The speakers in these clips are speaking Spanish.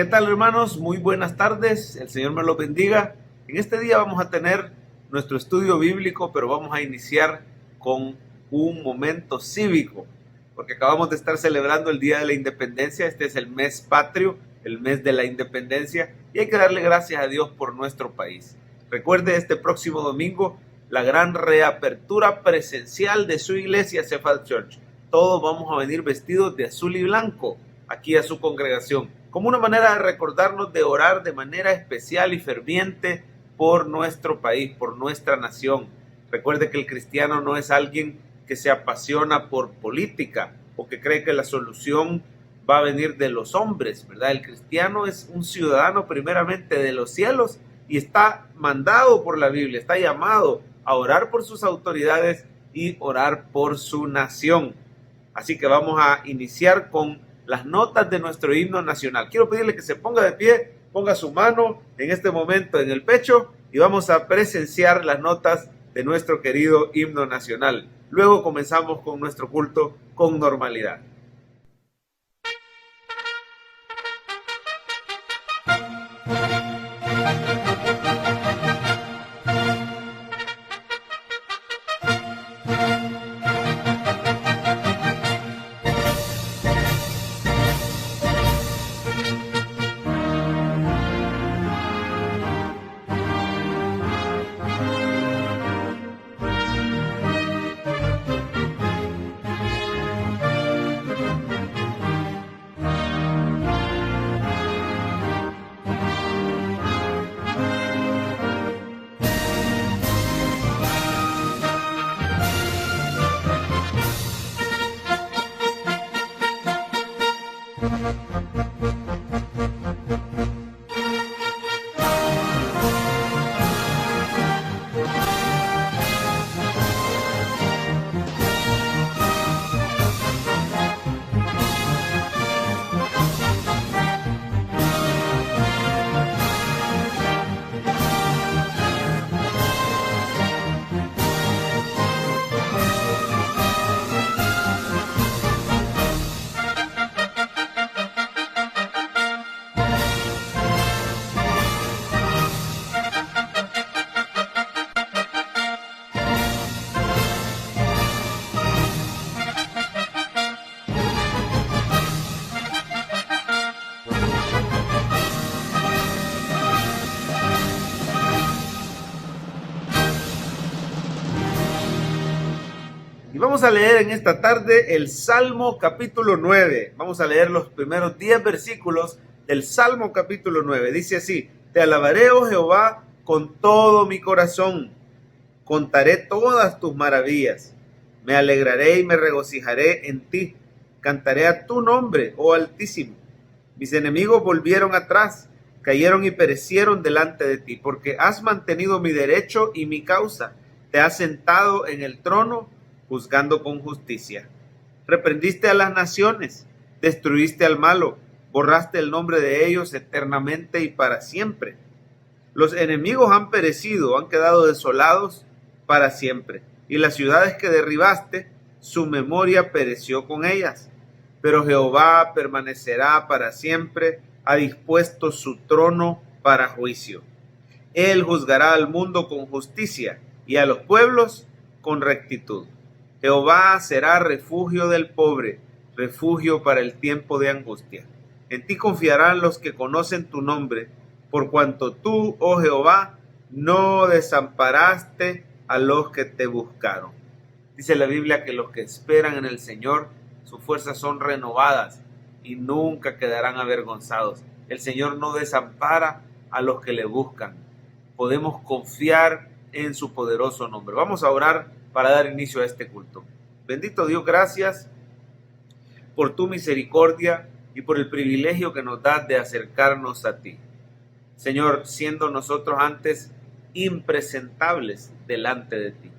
tal, hermanos? Muy buenas tardes, el Señor me los bendiga. En este día vamos a tener nuestro estudio bíblico, pero vamos a iniciar con un momento cívico, porque acabamos de estar celebrando el Día de la Independencia. Este es el mes patrio, el mes de la independencia, y hay que darle gracias a Dios por nuestro país. Recuerde este próximo domingo la gran reapertura presencial de su iglesia, Cephal Church. Todos vamos a venir vestidos de azul y blanco aquí a su congregación, como una manera de recordarnos de orar de manera especial y ferviente por nuestro país, por nuestra nación. Recuerde que el cristiano no es alguien que se apasiona por política o que cree que la solución va a venir de los hombres, ¿verdad? El cristiano es un ciudadano primeramente de los cielos y está mandado por la Biblia, está llamado a orar por sus autoridades y orar por su nación. Así que vamos a iniciar con las notas de nuestro himno nacional. Quiero pedirle que se ponga de pie, ponga su mano en este momento en el pecho y vamos a presenciar las notas de nuestro querido himno nacional. Luego comenzamos con nuestro culto con normalidad. Y vamos a leer en esta tarde el Salmo capítulo 9. Vamos a leer los primeros 10 versículos del Salmo capítulo 9. Dice así: Te alabaré, oh Jehová, con todo mi corazón. Contaré todas tus maravillas. Me alegraré y me regocijaré en ti. Cantaré a tu nombre, oh Altísimo. Mis enemigos volvieron atrás, cayeron y perecieron delante de ti, porque has mantenido mi derecho y mi causa. Te has sentado en el trono, juzgando con justicia. Reprendiste a las naciones, destruiste al malo, borraste el nombre de ellos eternamente y para siempre. Los enemigos han perecido, han quedado desolados para siempre, y las ciudades que derribaste, su memoria pereció con ellas. Pero Jehová permanecerá para siempre, ha dispuesto su trono para juicio. Él juzgará al mundo con justicia y a los pueblos con rectitud. Jehová será refugio del pobre, refugio para el tiempo de angustia. En ti confiarán los que conocen tu nombre, por cuanto tú, oh Jehová, no desamparaste a los que te buscaron. Dice la Biblia que los que esperan en el Señor, sus fuerzas son renovadas y nunca quedarán avergonzados. El Señor no desampara a los que le buscan. Podemos confiar en su poderoso nombre. Vamos a orar para dar inicio a este culto. Bendito Dios, gracias por tu misericordia y por el privilegio que nos das de acercarnos a ti. Señor, siendo nosotros antes impresentables delante de ti,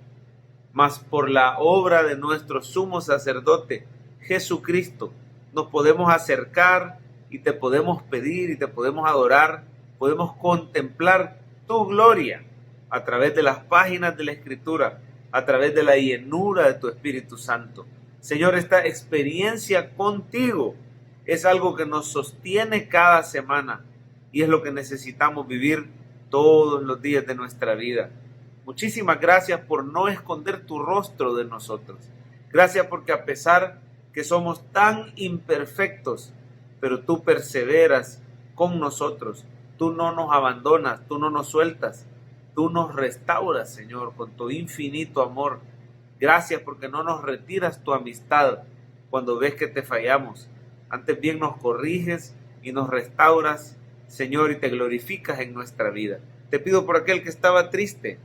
mas por la obra de nuestro sumo sacerdote, Jesucristo, nos podemos acercar y te podemos pedir y te podemos adorar, podemos contemplar tu gloria a través de las páginas de la Escritura, a través de la llenura de tu Espíritu Santo. Señor, esta experiencia contigo es algo que nos sostiene cada semana y es lo que necesitamos vivir todos los días de nuestra vida. Muchísimas gracias por no esconder tu rostro de nosotros. Gracias porque a pesar que somos tan imperfectos, pero tú perseveras con nosotros. Tú no nos abandonas, tú no nos sueltas, tú nos restauras, Señor, con tu infinito amor. Gracias porque no nos retiras tu amistad cuando ves que te fallamos. Antes bien nos corriges y nos restauras, Señor, y te glorificas en nuestra vida. Te pido por aquel que estaba triste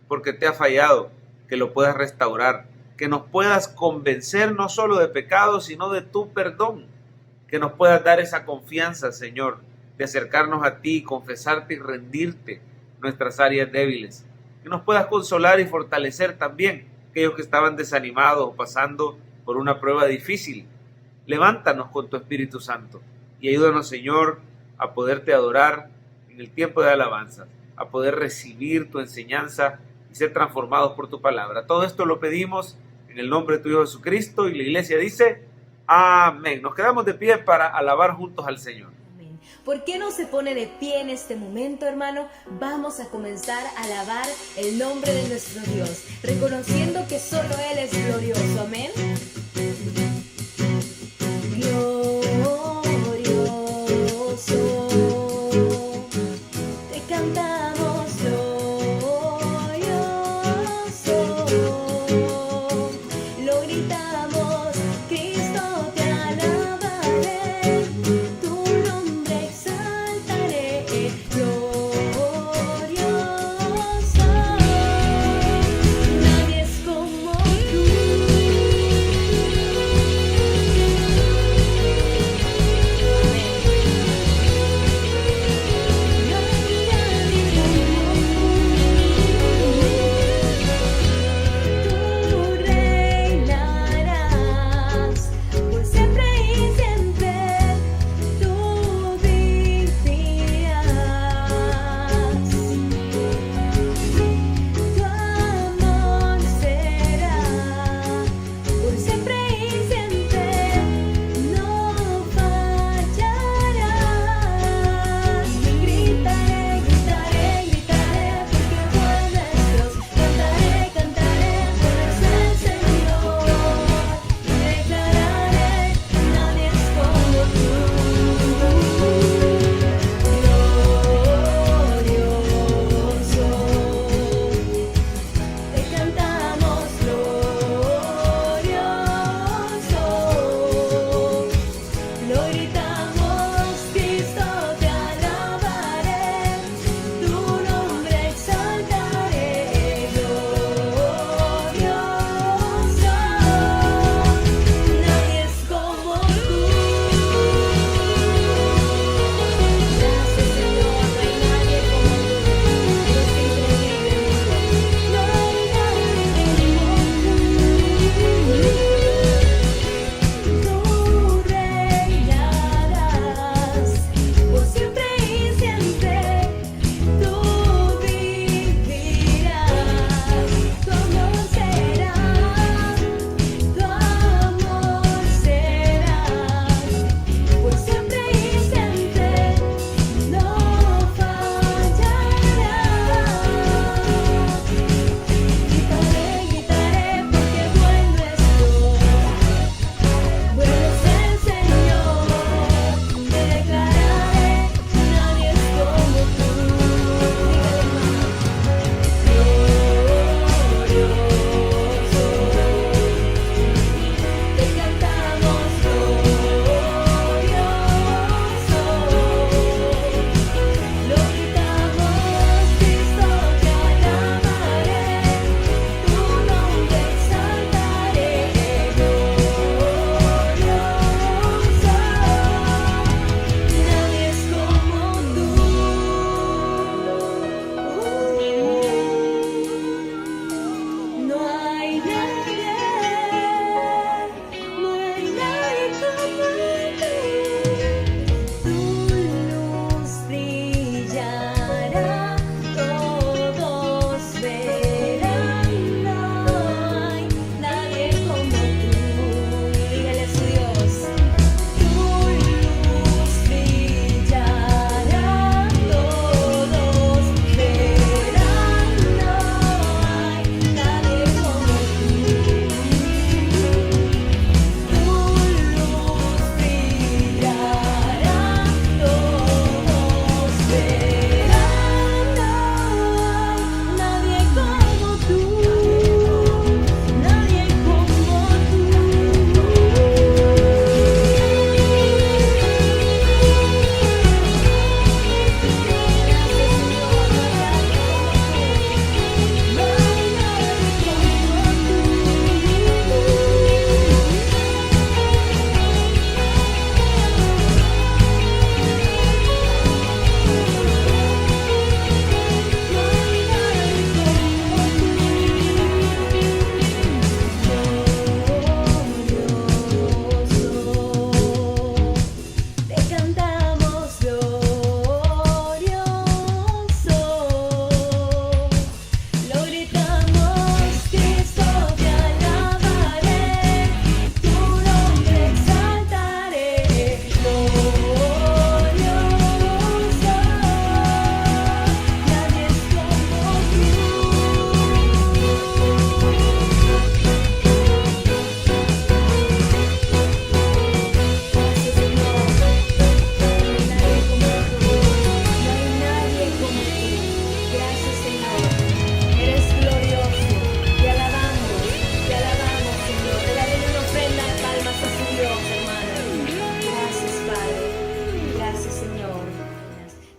porque te ha fallado, que lo puedas restaurar, que nos puedas convencer no solo de pecado, sino de tu perdón, que nos puedas dar esa confianza, Señor, de acercarnos a ti, confesarte y rendirte nuestras áreas débiles, que nos puedas consolar y fortalecer también aquellos que estaban desanimados o pasando por una prueba difícil. Levántanos con tu Espíritu Santo y ayúdanos, Señor, a poderte adorar en el tiempo de alabanza, a poder recibir tu enseñanza y ser transformados por tu palabra. Todo esto lo pedimos en el nombre de tu Hijo Jesucristo, y la iglesia dice amén. Nos quedamos de pie para alabar juntos al Señor. Amén. ¿Por qué no se pone de pie en este momento, hermano? Vamos a comenzar a alabar el nombre de nuestro Dios, reconociendo que solo Él es glorioso. Amén.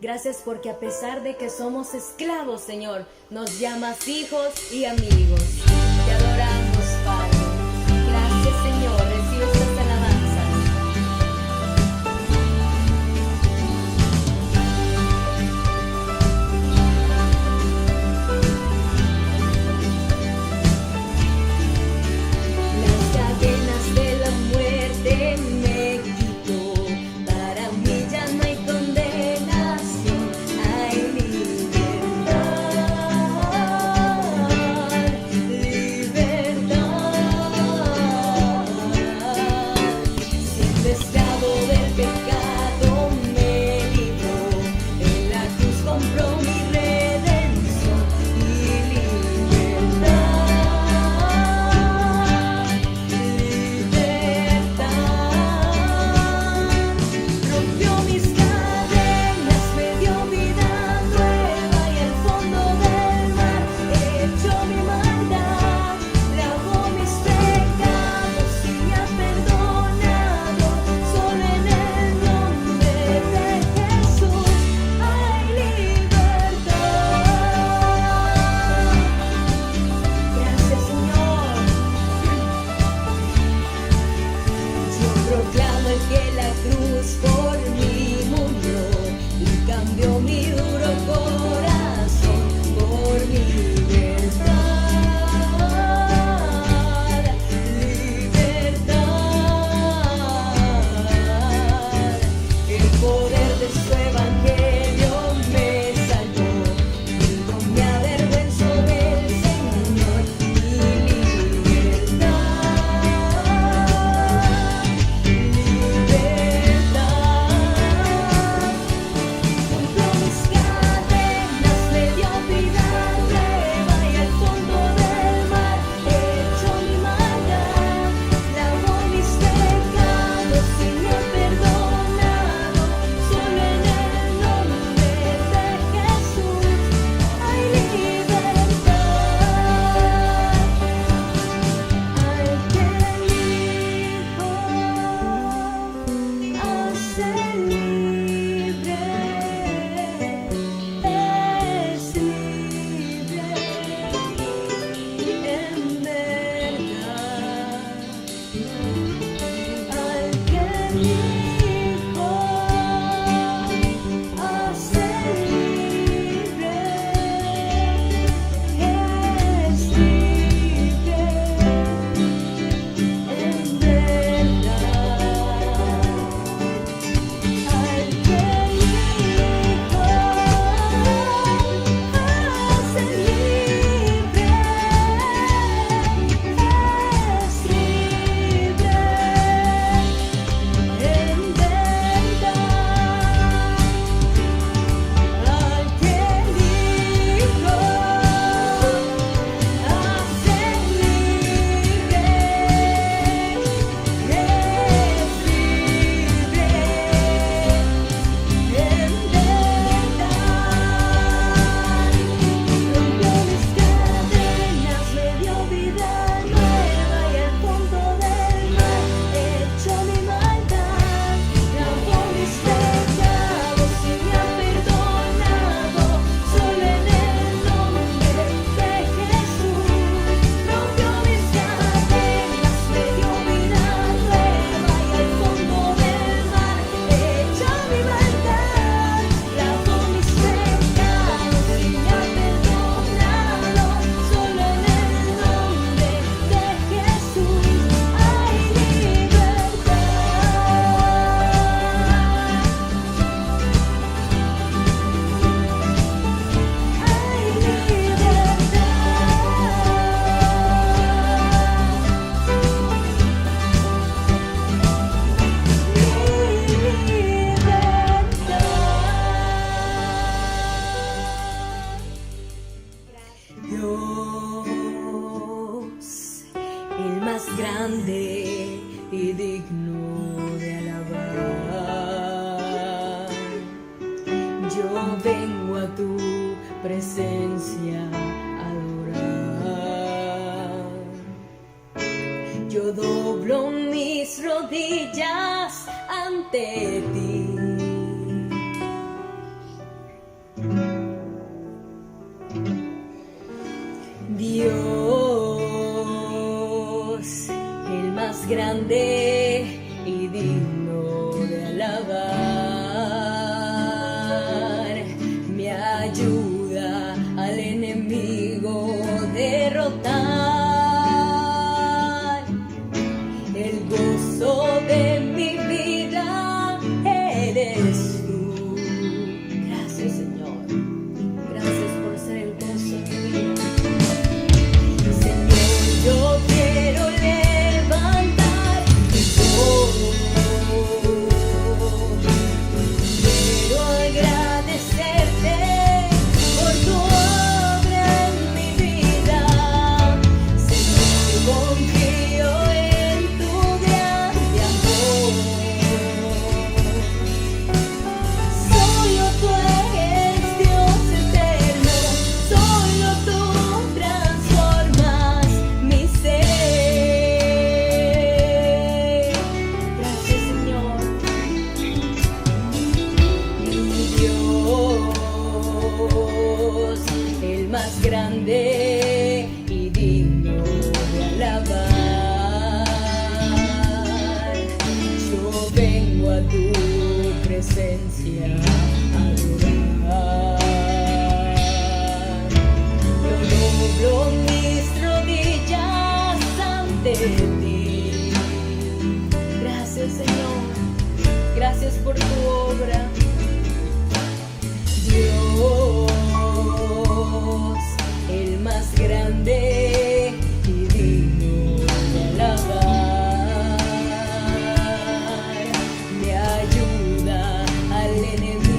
Gracias porque a pesar de que somos esclavos, Señor, nos llamas hijos y amigos. Te adoramos, Padre. Gracias, Señor. Recibe estas alabanzas. Las cadenas de la muerte me quitó. Para mí ya no hay condenación, hay libertad, libertad. Siempre esclavo del pecado me libró. En la cruz compró mi redención y libertad. Rompió mis cadenas, me dio vida nueva y al fondo del mar echó mi maldad, lavó mis pecados y me ha perdonado. Solo en el nombre de Jesús hay libertad. Gracias, Señor. Yo proclamo el que la cruz por mí murió y cambió mi duro corazón por mi libertad, libertad. El poder de su evangelio me salvó y no me avergüenzo del Señor, mi libertad. Rompió mis cadenas, me dio vida nueva y al fondo del mar echó mi maldad, lavó mis pecados y me ha perdonado. Solo en el nombre de Jesús hay libertad. Al que el Hijo hace libre es libre en verdad. Al que el Hijo hace libre es libre en verdad. Al que el Hijo hace libre es libre en verdad. Al que el Hijo hace libre es libre en verdad. Rompió mis cadenas, me dio vida nueva y al fondo del mar echó mi maldad, lavó mis pecados y me ha perdonado. Solo en el nombre de Jesús rompió mis cadenas, me dio vida nueva y al fondo del mar echó mi maldad, lavó mis pecados y me ha perdonado. Solo en el nombre de Jesús hay libertad. Dios, el más grande y digno de alabar. Yo vengo a tu presencia a adorar. Yo doblo mis rodillas ante ti. Dios, el más grande y digno de alabar, me ayuda al enemigo derrotar. El gozo de mi vida eres tú. Gracias, Señor. Gracias por ser el gozo de mi vida. Señor, yo quiero levantar mi voz. Quiero agradecerte por tu obra en mi vida. Señor, confío en tu grande amor. Solo tú eres Dios eterno, solo tú transformas mi ser. Gracias, Señor. Mi Dios, el más grande y digno de alabar. Yo vengo a tu presencia a adorar. Yo doblo mis rodillas ante ti. Gracias, Señor. Gracias por tu obra. Dios, el más grande y digno de alabar, me ayuda al enemigo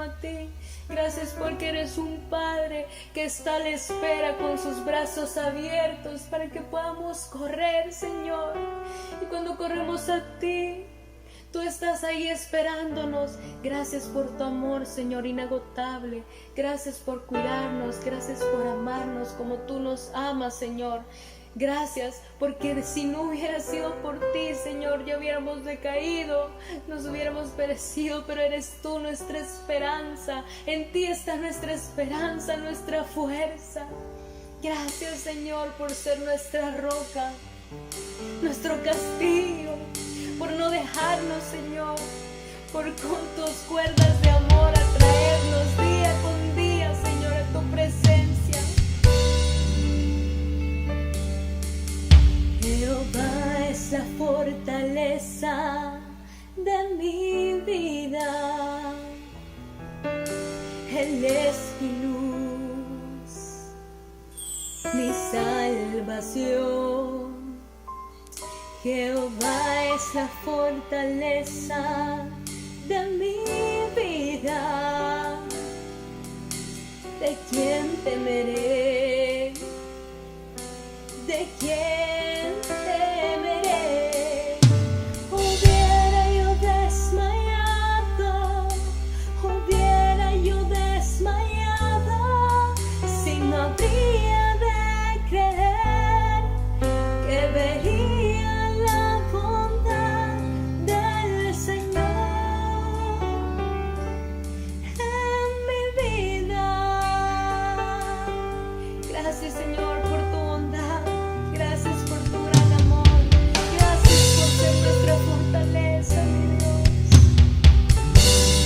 a ti. Gracias porque eres un Padre que está a la espera con sus brazos abiertos para que podamos correr, Señor. Y cuando corremos a ti, tú estás ahí esperándonos. Gracias por tu amor, Señor, inagotable. Gracias por cuidarnos, gracias por amarnos como tú nos amas, Señor. Gracias porque si no hubiera sido por ti, Señor, ya hubiéramos decaído, nos hubiéramos perecido, pero eres tú nuestra esperanza. En ti está nuestra esperanza, nuestra fuerza. Gracias, Señor, por ser nuestra roca, nuestro castillo, por no dejarnos, Señor, por con tus cuerdas de amor atraernos día con día, Señor, a tu presencia. Jehová es la fortaleza de mi vida, Él es mi luz, mi salvación. Jehová es la fortaleza de mi vida. ¿De quién temeré? ¿De quién temeré? Hubiera yo desmayado, hubiera yo desmayado, si no habría de creer que vería la bondad del Señor en mi vida. Gracias, Señor, por tu bondad. Gracias por tu gran amor. Gracias por ser nuestra fortaleza, mi Dios.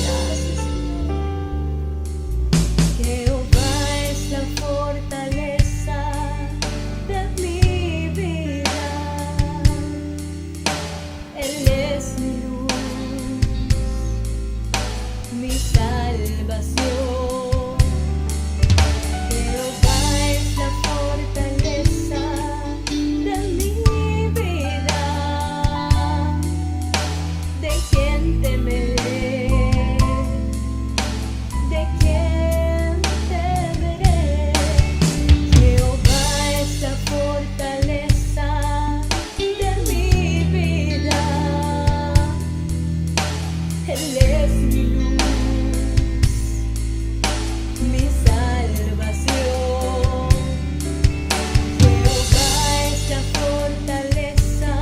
Gracias, Señor. Jehová es la fortaleza de mi vida. Él es mi luz, mi salvación. Jehová es la fortaleza de mi vida. ¿De quién temeré? ¿De quién temeré? Jehová es la fortaleza de mi vida. Él es mi luz, mi salvación. Jehová es la fortaleza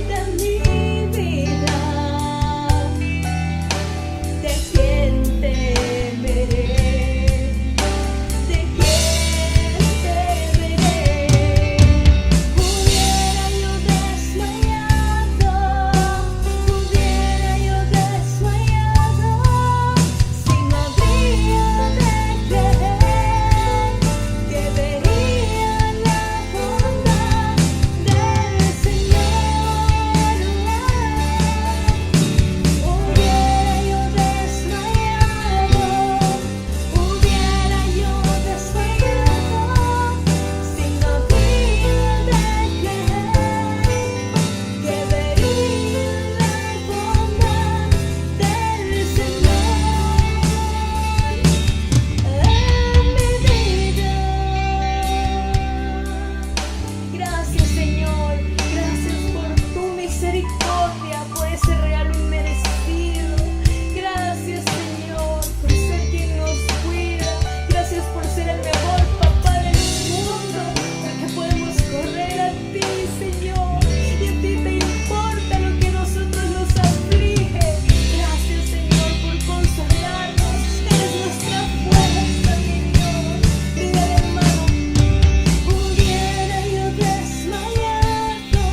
de mi vida. ¿De quién temeré? ¿De quién temeré? Hubiera yo desmayado, hubiera yo desmayado, si no habría de creer que vería la bondad del Señor. Hubiera yo desmayado, hubiera yo desmayado, si no habría de creer que vería la bondad del Señor en mi vida. Gracias, Señor, gracias por tu misericordia, por ese regalo inmerecido. Gracias, Señor, por ser quien nos cuida. Gracias por ser el mejor papá del mundo, porque podemos correr a ti, Señor, y a ti te importa lo que a nosotros nos aflige. Gracias, Señor, por consolarnos. Eres nuestra fuerza, mi Dios. Diga, hermano, hubiera yo desmayado,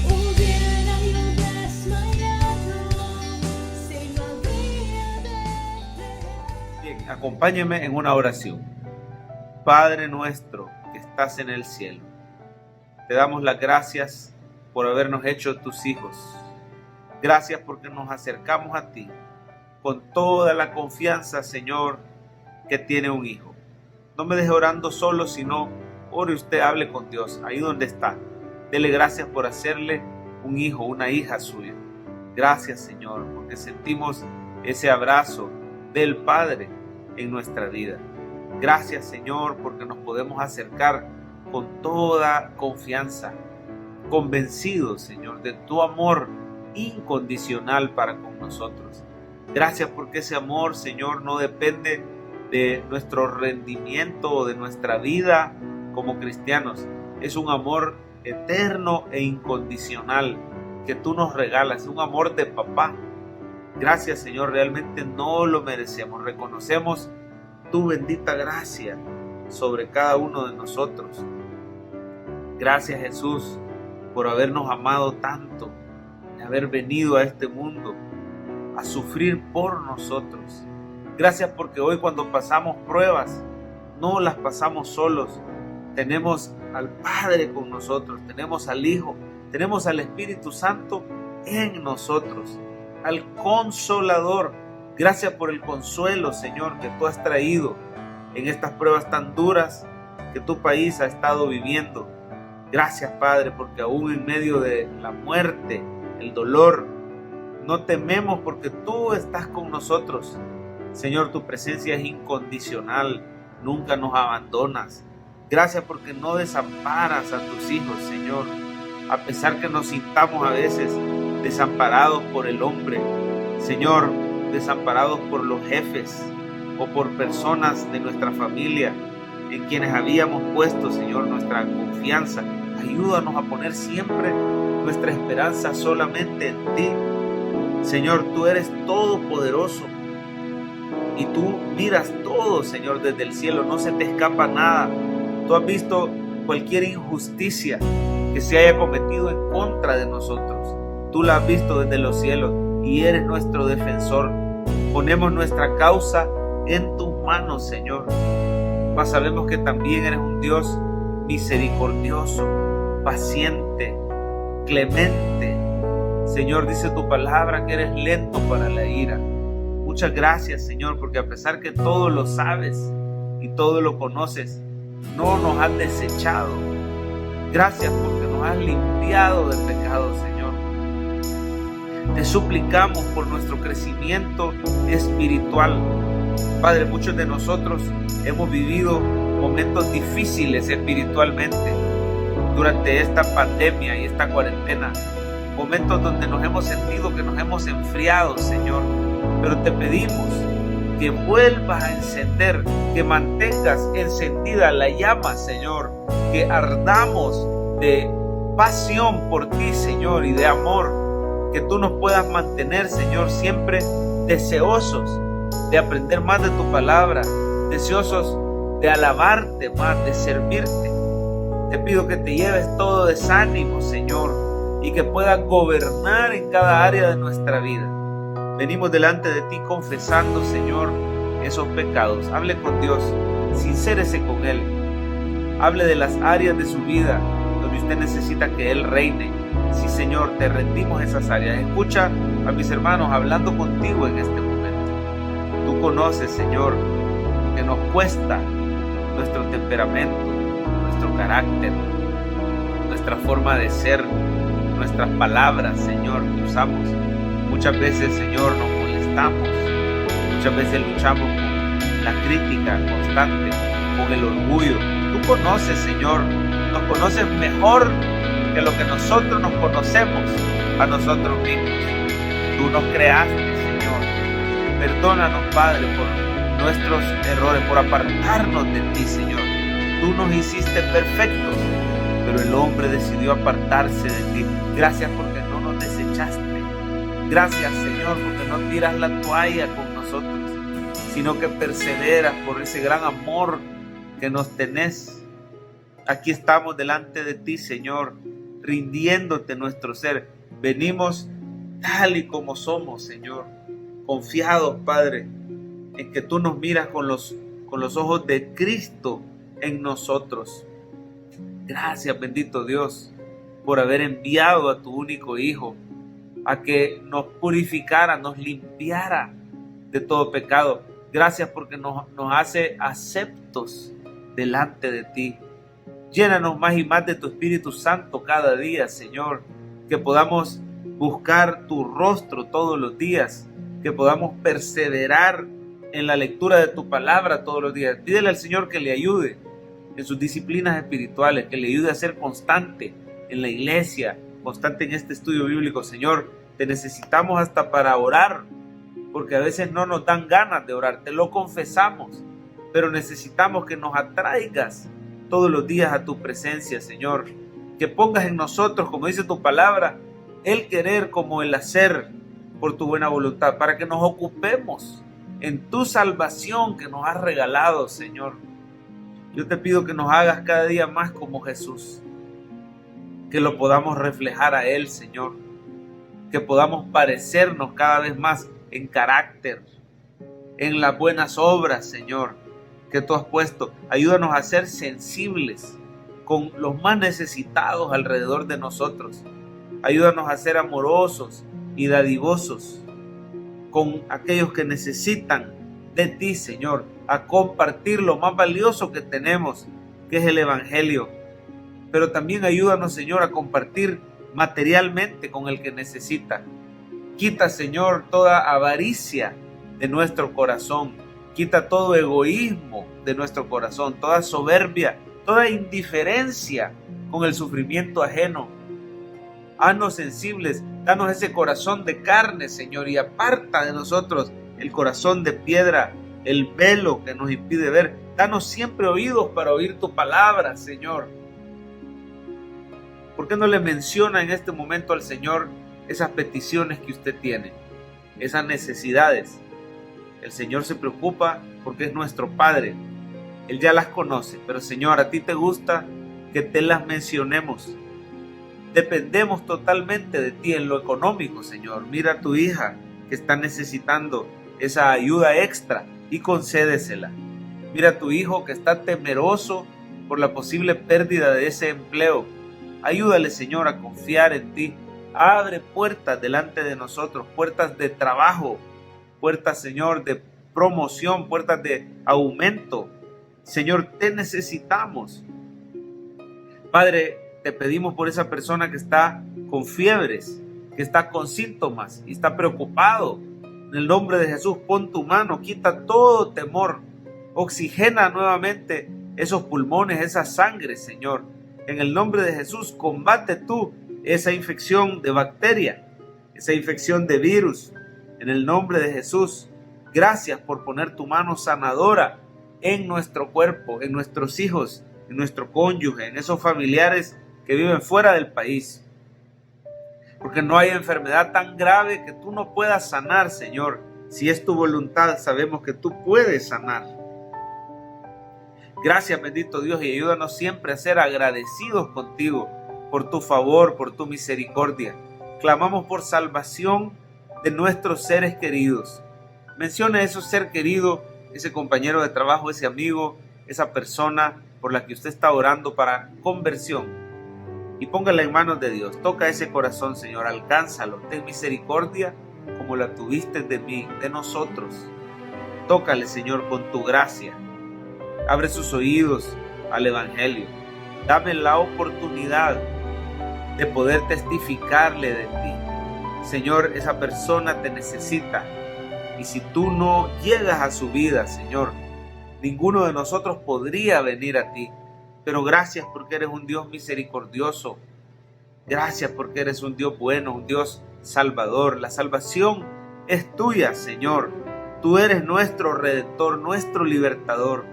hubiera yo desmayado, si no habría de creer. Bien, acompáñeme en una oración. Padre nuestro que estás en el cielo, te damos las gracias por habernos hecho tus hijos. Gracias porque nos acercamos a ti con toda la confianza, Señor, que tiene un hijo. No me deje orando solo, sino ore usted, hable con Dios ahí donde está. Dele gracias por hacerle un hijo, una hija suya. Gracias, Señor, porque sentimos ese abrazo del Padre en nuestra vida. Gracias, Señor, porque nos podemos acercar con toda confianza, convencidos, Señor, de tu amor incondicional para con nosotros. Gracias porque ese amor, Señor, no depende de nuestro rendimiento o de nuestra vida como cristianos. Es un amor eterno e incondicional que tú nos regalas, un amor de papá. Gracias, Señor, realmente no lo merecemos. Reconocemos tu bendita gracia sobre cada uno de nosotros. Gracias, Jesús, por habernos amado tanto, de haber venido a este mundo a sufrir por nosotros. Gracias porque hoy cuando pasamos pruebas, no las pasamos solos. Tenemos al Padre con nosotros, tenemos al Hijo, tenemos al Espíritu Santo en nosotros, al Consolador. Gracias por el consuelo, Señor, que tú has traído en estas pruebas tan duras que tu país ha estado viviendo. Gracias, Padre, porque aún en medio de la muerte, el dolor, no tememos porque tú estás con nosotros. Señor, tu presencia es incondicional, nunca nos abandonas. Gracias porque no desamparas a tus hijos, Señor, a pesar que nos sintamos a veces desamparados por el hombre, Señor, desamparados por los jefes o por personas de nuestra familia en quienes habíamos puesto, Señor, nuestra confianza. Ayúdanos a poner siempre nuestra esperanza solamente en ti. Señor, tú eres todopoderoso y tú miras todo, Señor, desde el cielo. No se te escapa nada. Tú has visto cualquier injusticia que se haya cometido en contra de nosotros. Tú la has visto desde los cielos y eres nuestro defensor. Ponemos nuestra causa en tus manos, Señor. Mas sabemos que también eres un Dios misericordioso, paciente, clemente. Señor, dice tu palabra que eres lento para la ira. Muchas gracias, Señor, porque a pesar que todo lo sabes y todo lo conoces, no nos has desechado. Gracias porque nos has limpiado de pecado, Señor. Te suplicamos por nuestro crecimiento espiritual. Padre, muchos de nosotros hemos vivido momentos difíciles espiritualmente durante esta pandemia y esta cuarentena. Momentos donde nos hemos sentido que nos hemos enfriado, Señor. Pero te pedimos que vuelvas a encender, que mantengas encendida la llama, Señor. Que ardamos de pasión por ti, Señor, y de amor. Que tú nos puedas mantener, Señor, siempre deseosos de aprender más de tu palabra, deseosos de alabarte más, de servirte. Te pido que te lleves todo desánimo, Señor, y que puedas gobernar en cada área de nuestra vida. Venimos delante de ti confesando, Señor, esos pecados. Hable con Dios, sincérese con Él. Hable de las áreas de su vida donde usted necesita que Él reine. Sí, Señor, te rendimos esas áreas. Escucha a mis hermanos hablando contigo en este momento. Tú conoces, Señor, que nos cuesta nuestro temperamento, nuestro carácter, nuestra forma de ser, nuestras palabras, Señor, que usamos. Muchas veces, Señor, nos molestamos. Muchas veces luchamos con la crítica constante, con el orgullo. Tú conoces, Señor, nos conoces mejor que lo que nosotros nos conocemos a nosotros mismos. Tú nos creaste, Señor. Perdónanos, Padre, por nuestros errores, por apartarnos de ti, Señor. Tú nos hiciste perfectos, pero el hombre decidió apartarse de ti. Gracias porque no nos desechaste. Gracias, Señor, porque no tiras la toalla con nosotros, sino que perseveras por ese gran amor que nos tenés. Aquí estamos delante de ti, Señor, rindiéndote nuestro ser. Venimos tal y como somos, Señor, confiados, Padre, en que tú nos miras con los ojos de Cristo en nosotros. Gracias, bendito Dios, por haber enviado a tu único Hijo a que nos purificara, nos limpiara de todo pecado. Gracias porque nos hace aceptos delante de ti. Llénanos más y más de tu Espíritu Santo cada día, Señor. Que podamos buscar tu rostro todos los días. Que podamos perseverar en la lectura de tu palabra todos los días. Pídele al Señor que le ayude en sus disciplinas espirituales, que le ayude a ser constante en la iglesia, constante en este estudio bíblico. Señor, te necesitamos hasta para orar, porque a veces no nos dan ganas de orar, te lo confesamos, pero necesitamos que nos atraigas todos los días a tu presencia, Señor. Que pongas en nosotros, como dice tu palabra, el querer como el hacer por tu buena voluntad, para que nos ocupemos en tu salvación que nos has regalado, Señor. Yo te pido que nos hagas cada día más como Jesús, que lo podamos reflejar a Él, Señor, que podamos parecernos cada vez más en carácter, en las buenas obras, Señor, que tú has puesto. Ayúdanos a ser sensibles con los más necesitados alrededor de nosotros. Ayúdanos a ser amorosos y dadivosos con aquellos que necesitan de ti, Señor, a compartir lo más valioso que tenemos, que es el Evangelio. Pero también ayúdanos, Señor, a compartir materialmente con el que necesita. Quita, Señor, toda avaricia de nuestro corazón. Quita todo egoísmo de nuestro corazón, toda soberbia, toda indiferencia con el sufrimiento ajeno. Haznos sensibles, danos ese corazón de carne, Señor, y aparta de nosotros el corazón de piedra, el velo que nos impide ver. Danos siempre oídos para oír tu palabra, Señor. ¿Por qué no le menciona en este momento al Señor esas peticiones que usted tiene, esas necesidades? El Señor se preocupa porque es nuestro Padre. Él ya las conoce, pero Señor, a ti te gusta que te las mencionemos. Dependemos totalmente de ti en lo económico, Señor. Mira a tu hija que está necesitando esa ayuda extra y concédesela. Mira a tu hijo que está temeroso por la posible pérdida de ese empleo. Ayúdale, Señor, a confiar en ti. Abre puertas delante de nosotros, puertas de trabajo, puertas, Señor, de promoción, puertas de aumento. Señor, te necesitamos. Padre, te pedimos por esa persona que está con fiebres, que está con síntomas y está preocupado. En el nombre de Jesús, pon tu mano, quita todo temor. Oxigena nuevamente esos pulmones, esa sangre, Señor. En el nombre de Jesús, combate tú esa infección de bacteria, esa infección de virus. En el nombre de Jesús, gracias por poner tu mano sanadora en nuestro cuerpo, en nuestros hijos, en nuestro cónyuge, en esos familiares que viven fuera del país. Porque no hay enfermedad tan grave que tú no puedas sanar, Señor. Si es tu voluntad, sabemos que tú puedes sanar. Gracias, bendito Dios, y ayúdanos siempre a ser agradecidos contigo por tu favor, por tu misericordia. Clamamos por salvación de nuestros seres queridos. Menciona a ese ser querido, ese compañero de trabajo, ese amigo, esa persona por la que usted está orando para conversión. Y póngala en manos de Dios. Toca ese corazón, Señor. Alcánzalo. Ten misericordia como la tuviste de mí, de nosotros. Tócale, Señor, con tu gracia. Abre sus oídos al Evangelio. Dame la oportunidad de poder testificarle de ti. Señor, esa persona te necesita. Y si tú no llegas a su vida, Señor, ninguno de nosotros podría venir a ti. Pero gracias porque eres un Dios misericordioso. Gracias porque eres un Dios bueno, un Dios salvador. La salvación es tuya, Señor. Tú eres nuestro Redentor, nuestro Libertador.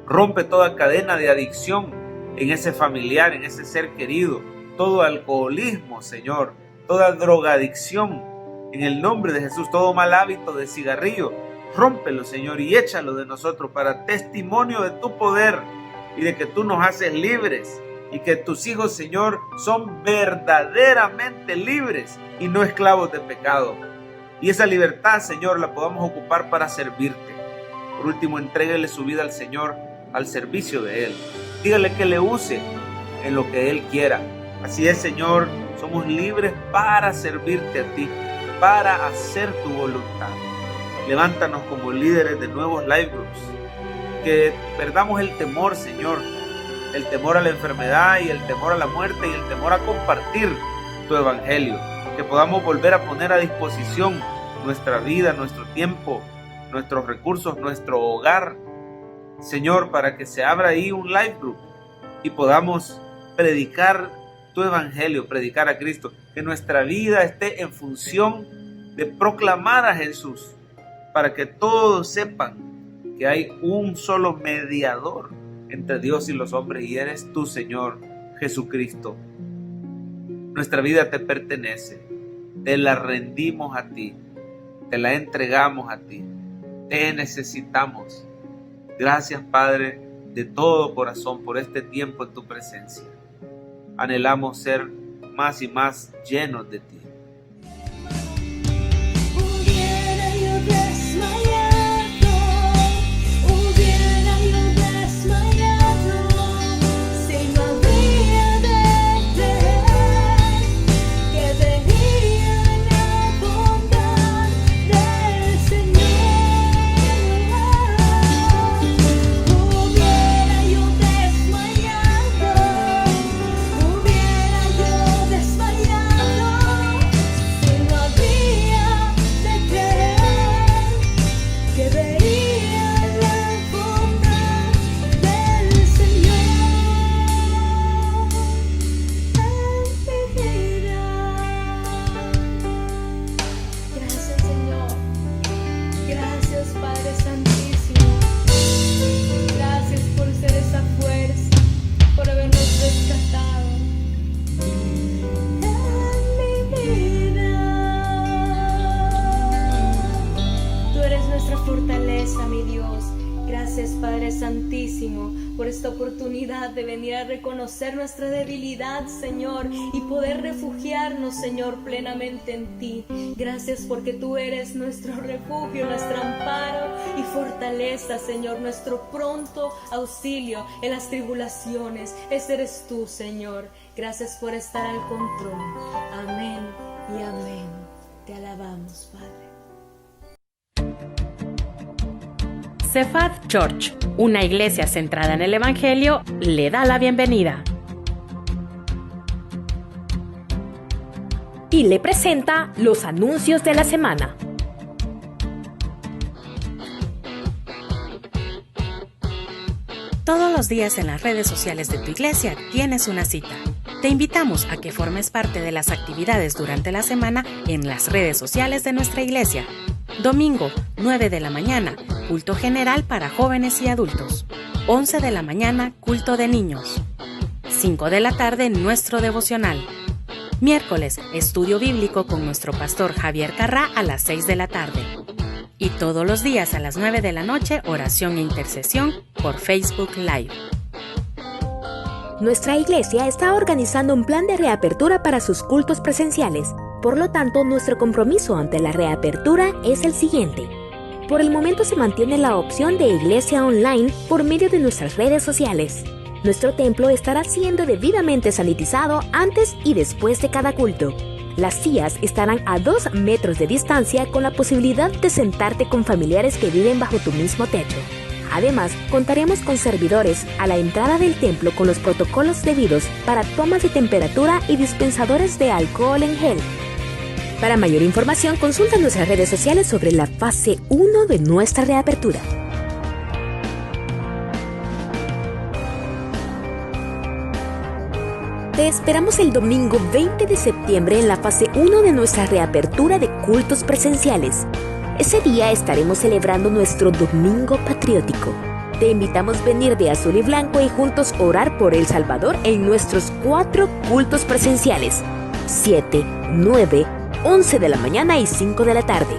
Rompe toda cadena de adicción en ese familiar, en ese ser querido. Todo alcoholismo, Señor. Toda drogadicción. En el nombre de Jesús, todo mal hábito de cigarrillo. Rómpelo, Señor, y échalo de nosotros para testimonio de tu poder. Y de que tú nos haces libres y que tus hijos, Señor, son verdaderamente libres y no esclavos de pecado. Y esa libertad, Señor, la podamos ocupar para servirte. Por último, entréguele su vida al Señor, al servicio de Él. Dígale que le use en lo que Él quiera. Así es, Señor, somos libres para servirte a ti, para hacer tu voluntad. Levántanos como líderes de nuevos life groups. Que perdamos el temor, Señor, el temor a la enfermedad y el temor a la muerte y el temor a compartir tu evangelio. Que podamos volver a poner a disposición nuestra vida, nuestro tiempo, nuestros recursos, nuestro hogar, Señor, para que se abra ahí un life group y podamos predicar tu evangelio, predicar a Cristo, que nuestra vida esté en función de proclamar a Jesús, para que todos sepan que hay un solo mediador entre Dios y los hombres, y eres tú, Señor Jesucristo. Nuestra vida te pertenece, te la rendimos a ti, te la entregamos a ti, te necesitamos. Gracias, Padre, de todo corazón por este tiempo en tu presencia. Anhelamos ser más y más llenos de ti. Hubiera yo desmayado, hubiera yo desmayado, si no habría de creer que veía la bondad del Señor. Hubiera yo desmayado, hubiera yo desmayado, si no habría de creer que veía la bondad del Señor en mi vida. Gracias, Señor. Gracias, Padre Santísimo. Gracias por ser esa fuerza, por habernos rescatado en mi vida. Tú eres nuestra fortaleza, mi Dios. Gracias, Padre Santísimo, por esta oportunidad de venir a reconocer nuestra debilidad, Señor, y poder refugiarnos, Señor, plenamente en ti. Gracias porque tú eres nuestro refugio, nuestro amparo y fortaleza, Señor, nuestro pronto auxilio en las tribulaciones. Ese eres tú, Señor. Gracias por estar al control. Amén y amén. Te alabamos, Padre. Cephad Church, una iglesia centrada en el Evangelio, le da la bienvenida y le presenta los anuncios de la semana. Todos los días en las redes sociales de tu iglesia tienes una cita. Te invitamos a que formes parte de las actividades durante la semana en las redes sociales de nuestra iglesia. Domingo, 9 de la mañana, culto general para jóvenes y adultos. 11 de la mañana, culto de niños. 5 de la tarde, nuestro devocional. Miércoles, estudio bíblico con nuestro pastor Javier Carrá a las 6 de la tarde. Y todos los días a las 9 de la noche, oración e intercesión por Facebook Live. Nuestra iglesia está organizando un plan de reapertura para sus cultos presenciales. Por lo tanto, nuestro compromiso ante la reapertura es el siguiente. Por el momento se mantiene la opción de iglesia online por medio de nuestras redes sociales. Nuestro templo estará siendo debidamente sanitizado antes y después de cada culto. Las sillas estarán a 2 metros de distancia con la posibilidad de sentarte con familiares que viven bajo tu mismo techo. Además, contaremos con servidores a la entrada del templo con los protocolos debidos para tomas de temperatura y dispensadores de alcohol en gel. Para mayor información, consulta nuestras redes sociales sobre la fase 1 de nuestra reapertura. Te esperamos el domingo 20 de septiembre en la fase 1 de nuestra reapertura de cultos presenciales. Ese día estaremos celebrando nuestro Domingo Patriótico. Te invitamos a venir de azul y blanco y juntos orar por El Salvador en nuestros 4 cultos presenciales: 7, 9, 11 de la mañana y 5 de la tarde.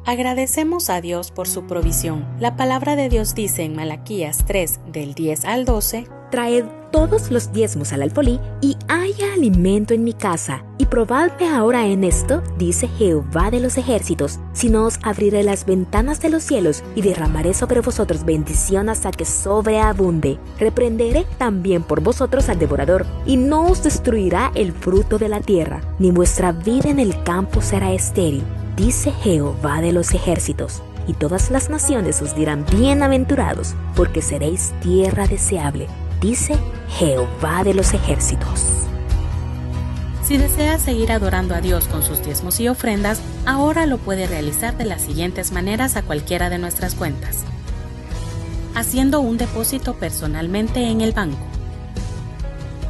Agradecemos a Dios por su provisión. La palabra de Dios dice en Malaquías 3, del 10 al 12: Traed todos los diezmos al alfolí y haya alimento en mi casa. Y probadme ahora en esto, dice Jehová de los ejércitos, si no os abriré las ventanas de los cielos y derramaré sobre vosotros bendición hasta que sobreabunde. Reprenderé también por vosotros al devorador, y no os destruirá el fruto de la tierra, ni vuestra vida en el campo será estéril, dice Jehová de los ejércitos. Y todas las naciones os dirán bienaventurados, porque seréis tierra deseable, dice Jehová de los ejércitos. Si desea seguir adorando a Dios con sus diezmos y ofrendas, ahora lo puede realizar de las siguientes maneras a cualquiera de nuestras cuentas. Haciendo un depósito personalmente en el banco.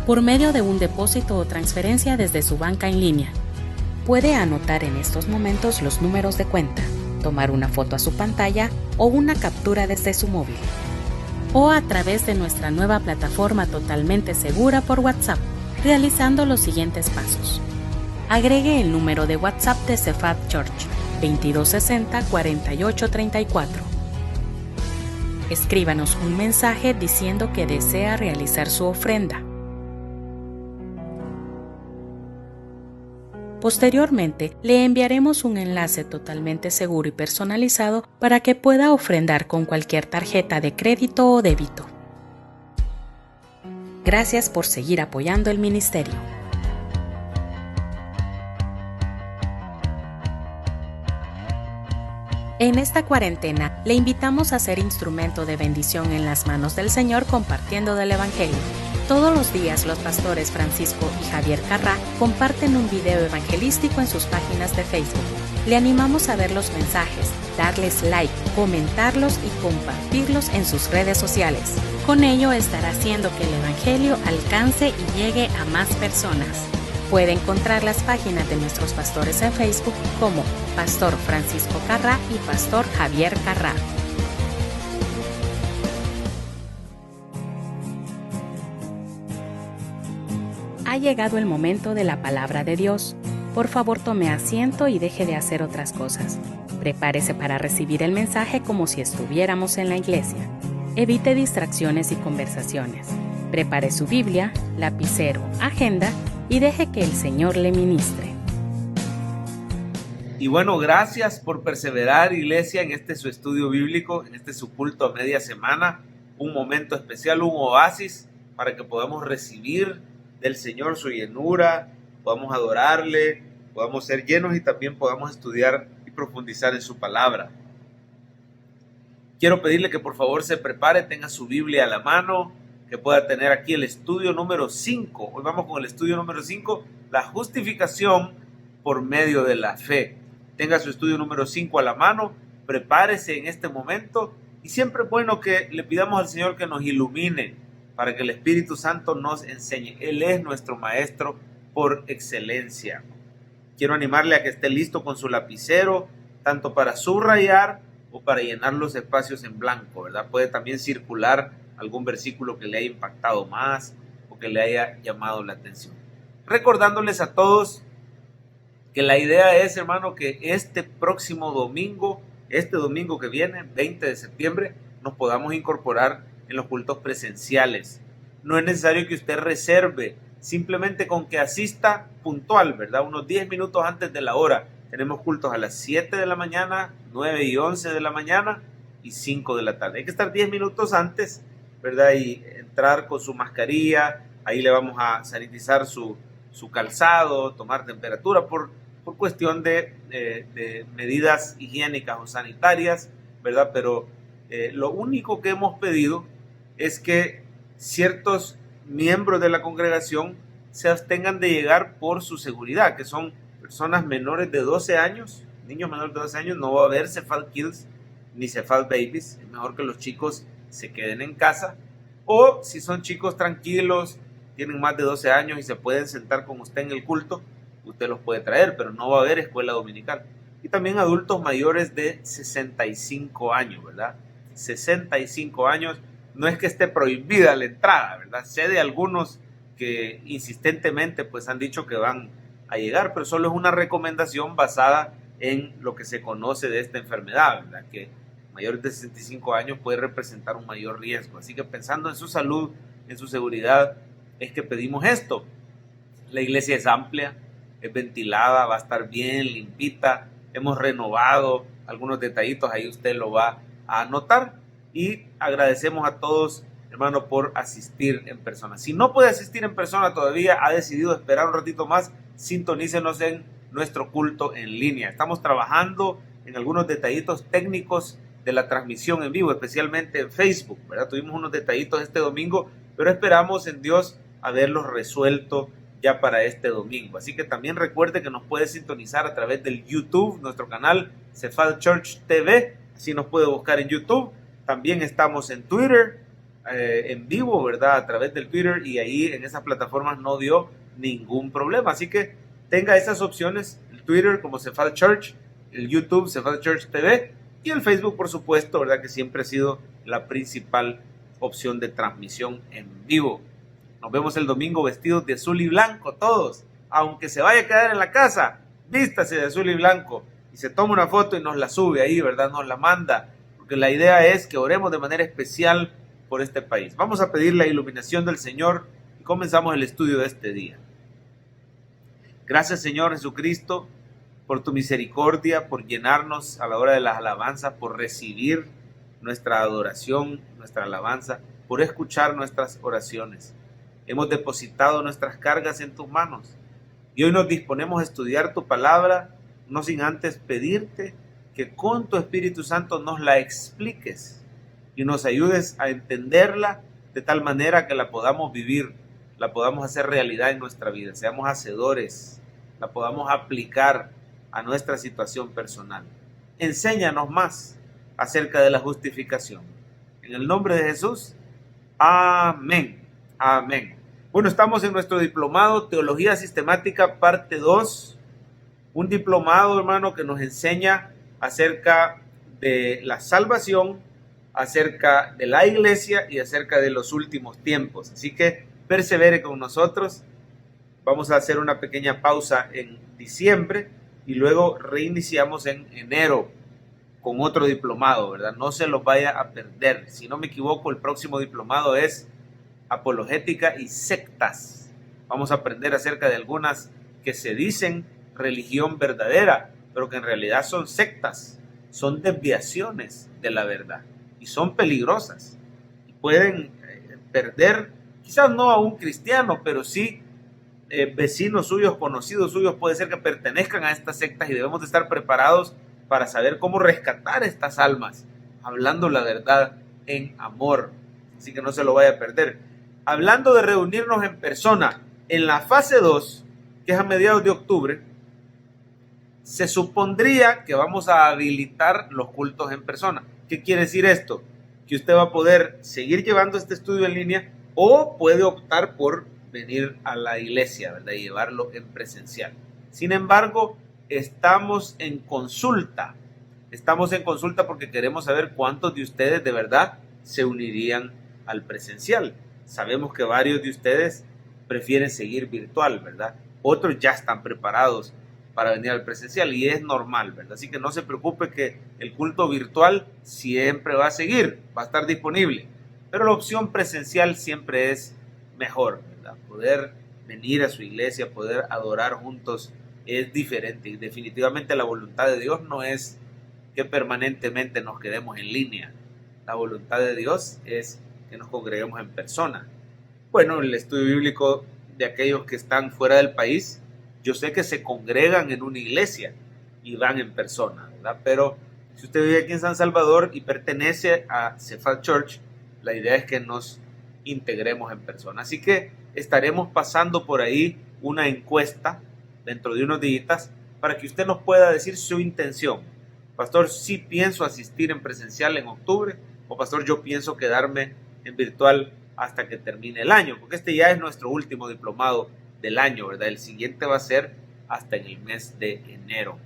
Por medio de un depósito o transferencia desde su banca en línea. Puede anotar en estos momentos los números de cuenta, tomar una foto a su pantalla o una captura desde su móvil. O a través de nuestra nueva plataforma totalmente segura por WhatsApp, realizando los siguientes pasos. Agregue el número de WhatsApp de Cephal Church, 2260-4834. Escríbanos un mensaje diciendo que desea realizar su ofrenda. Posteriormente, le enviaremos un enlace totalmente seguro y personalizado para que pueda ofrendar con cualquier tarjeta de crédito o débito. Gracias por seguir apoyando el ministerio. En esta cuarentena, le invitamos a ser instrumento de bendición en las manos del Señor compartiendo del Evangelio. Todos los días los pastores Francisco y Javier Carrá comparten un video evangelístico en sus páginas de Facebook. Le animamos a ver los mensajes, darles like, comentarlos y compartirlos en sus redes sociales. Con ello estará haciendo que el Evangelio alcance y llegue a más personas. Puede encontrar las páginas de nuestros pastores en Facebook como Pastor Francisco Carrá y Pastor Javier Carrá. Ha llegado el momento de la palabra de Dios. Por favor, tome asiento y deje de hacer otras cosas. Prepárese para recibir el mensaje como si estuviéramos en la iglesia. Evite distracciones y conversaciones. Prepare su Biblia, lapicero, agenda y deje que el Señor le ministre. Y bueno, gracias por perseverar, iglesia, en este su estudio bíblico, en este su culto a media semana. Un momento especial, un oasis para que podamos recibir del Señor su llenura, podamos adorarle, podamos ser llenos y también podamos estudiar y profundizar en su palabra. Quiero pedirle que por favor se prepare, tenga su Biblia a la mano, que pueda tener aquí el estudio número 5. Hoy vamos con el estudio número 5, la justificación por medio de la fe. Tenga su estudio número 5 a la mano, prepárese en este momento y siempre es bueno que le pidamos al Señor que nos ilumine para que el Espíritu Santo nos enseñe. Él es nuestro maestro por excelencia. Quiero animarle a que esté listo con su lapicero, tanto para subrayar o para llenar los espacios en blanco, ¿verdad? Puede también circular algún versículo que le haya impactado más o que le haya llamado la atención. Recordándoles a todos que la idea es, hermano, que este próximo domingo, este domingo que viene, 20 de septiembre, nos podamos incorporar en los cultos presenciales. No es necesario que usted reserve, simplemente con que asista puntual, ¿verdad? Unos 10 minutos antes de la hora. Tenemos cultos a las 7 de la mañana, 9 y 11 de la mañana y 5 de la tarde. Hay que estar 10 minutos antes, ¿verdad? Y entrar con su mascarilla. Ahí le vamos a sanitizar su calzado, tomar temperatura por cuestión de medidas higiénicas o sanitarias, ¿verdad? Pero lo único que hemos pedido es que ciertos miembros de la congregación se abstengan de llegar por su seguridad, que son personas menores de 12 años, niños menores de 12 años. No va a haber Cephal Kids ni Cephal Babies. Es mejor que los chicos se queden en casa. O si son chicos tranquilos, tienen más de 12 años y se pueden sentar con usted en el culto, usted los puede traer, pero no va a haber escuela dominical. Y también adultos mayores de 65 años, ¿verdad? 65 años. No es que esté prohibida la entrada, ¿verdad? Sé de algunos que insistentemente pues han dicho que van a llegar, pero solo es una recomendación basada en lo que se conoce de esta enfermedad, ¿verdad? Que mayores de 65 años puede representar un mayor riesgo. Así que pensando en su salud, en su seguridad, es que pedimos esto. La iglesia es amplia, es ventilada, va a estar bien limpita. Hemos renovado algunos detallitos, ahí usted lo va a notar. Y agradecemos a todos, hermano, por asistir en persona. Si no puede asistir en persona todavía, ha decidido esperar un ratito más, sintonícenos en nuestro culto en línea. Estamos trabajando en algunos detallitos técnicos de la transmisión en vivo, especialmente en Facebook, ¿verdad? Tuvimos unos detallitos este domingo, pero esperamos en Dios haberlos resuelto ya para este domingo. Así que también recuerde que nos puede sintonizar a través del YouTube, nuestro canal Cephal Church TV, así nos puede buscar en YouTube. También estamos en Twitter, en vivo, ¿verdad? A través del Twitter, y ahí en esas plataformas no dio ningún problema. Así que tenga esas opciones, el Twitter como Cephal Church, el YouTube Cephal Church TV y el Facebook, por supuesto, ¿verdad? Que siempre ha sido la principal opción de transmisión en vivo. Nos vemos el domingo vestidos de azul y blanco todos. Aunque se vaya a quedar en la casa, vístase de azul y blanco y se toma una foto y nos la sube ahí, ¿verdad? Nos la manda, porque la idea es que oremos de manera especial por este país. Vamos a pedir la iluminación del Señor y comenzamos el estudio de este día. Gracias, Señor Jesucristo, por tu misericordia, por llenarnos a la hora de las alabanzas, por recibir nuestra adoración, nuestra alabanza, por escuchar nuestras oraciones. Hemos depositado nuestras cargas en tus manos y hoy nos disponemos a estudiar tu palabra, no sin antes pedirte que con tu Espíritu Santo nos la expliques y nos ayudes a entenderla de tal manera que la podamos vivir, la podamos hacer realidad en nuestra vida, seamos hacedores, la podamos aplicar a nuestra situación personal. Enséñanos más acerca de la justificación. En el nombre de Jesús, amén. Amén. Bueno, estamos en nuestro diplomado Teología Sistemática parte 2, un diplomado, hermano, que nos enseña acerca de la salvación, acerca de la iglesia y acerca de los últimos tiempos. Así que persevere con nosotros. Vamos a hacer una pequeña pausa en diciembre y luego reiniciamos en enero con otro diplomado, ¿verdad? No se los vaya a perder. Si no me equivoco, el próximo diplomado es apologética y sectas. Vamos a aprender acerca de algunas que se dicen religión verdadera, pero que en realidad son sectas, son desviaciones de la verdad y son peligrosas. Y pueden perder, quizás no a un cristiano, pero sí vecinos suyos, conocidos suyos, puede ser que pertenezcan a estas sectas y debemos de estar preparados para saber cómo rescatar estas almas, hablando la verdad en amor. Así que no se lo vaya a perder. Hablando de reunirnos en persona, en la fase 2, que es a mediados de octubre, se supondría que vamos a habilitar los cultos en persona. ¿Qué quiere decir esto? Que usted va a poder seguir llevando este estudio en línea o puede optar por venir a la iglesia, ¿verdad? Y llevarlo en presencial. Sin embargo, estamos en consulta. Estamos en consulta porque queremos saber cuántos de ustedes de verdad se unirían al presencial. Sabemos que varios de ustedes prefieren seguir virtual, ¿verdad? Otros ya están preparados para venir al presencial y es normal, ¿verdad? Así que no se preocupe que el culto virtual siempre va a seguir, va a estar disponible. Pero la opción presencial siempre es mejor, ¿verdad? Poder venir a su iglesia, poder adorar juntos es diferente y definitivamente la voluntad de Dios no es que permanentemente nos quedemos en línea. La voluntad de Dios es que nos congreguemos en persona. Bueno, el estudio bíblico de aquellos que están fuera del país, yo sé que se congregan en una iglesia y van en persona, ¿verdad? Pero si usted vive aquí en San Salvador y pertenece a Cephal Church, la idea es que nos integremos en persona. Así que estaremos pasando por ahí una encuesta dentro de unos días para que usted nos pueda decir su intención. Pastor, sí pienso asistir en presencial en octubre, o pastor, yo pienso quedarme en virtual hasta que termine el año, porque este ya es nuestro último diplomado del año, ¿verdad? El siguiente va a ser hasta en el mes de enero.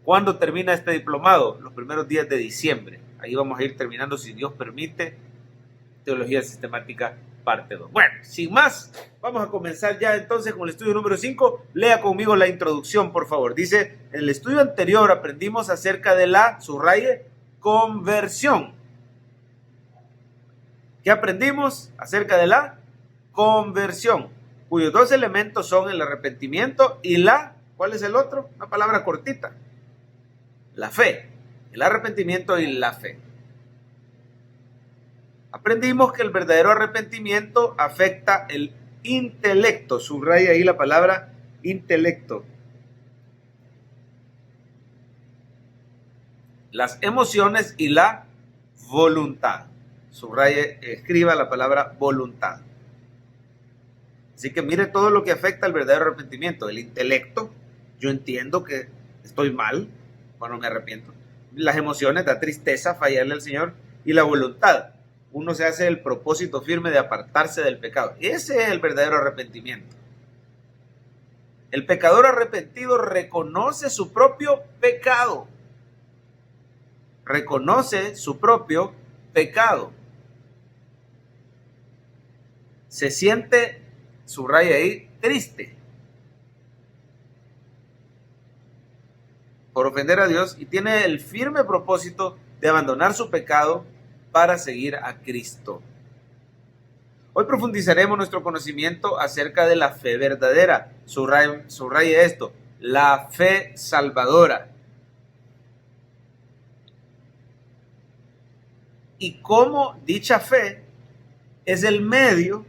¿Cuándo termina este diplomado? Los primeros días de diciembre. Ahí vamos a ir terminando, si Dios permite, Teología Sistemática parte 2. Bueno, sin más, vamos a comenzar ya entonces con el estudio número 5. Lea conmigo la introducción, por favor. Dice, en el estudio anterior aprendimos acerca de la, subraye, conversión. ¿Qué aprendimos acerca de la conversión? Cuyos dos elementos son el arrepentimiento y la, ¿cuál es el otro? Una palabra cortita. La fe. El arrepentimiento y la fe. Aprendimos que el verdadero arrepentimiento afecta el intelecto. Subraya ahí la palabra intelecto. Las emociones y la voluntad. Subraye, escriba la palabra voluntad. Así que mire todo lo que afecta al verdadero arrepentimiento. El intelecto, yo entiendo que estoy mal cuando me arrepiento. Las emociones, da tristeza fallarle al Señor. Y la voluntad, uno se hace el propósito firme de apartarse del pecado. Ese es el verdadero arrepentimiento. El pecador arrepentido reconoce su propio pecado. Reconoce su propio pecado. Se siente, subraya ahí, triste por ofender a Dios y tiene el firme propósito de abandonar su pecado para seguir a Cristo. Hoy profundizaremos nuestro conocimiento acerca de la fe verdadera. Subraye esto, la fe salvadora. Y cómo dicha fe es el medio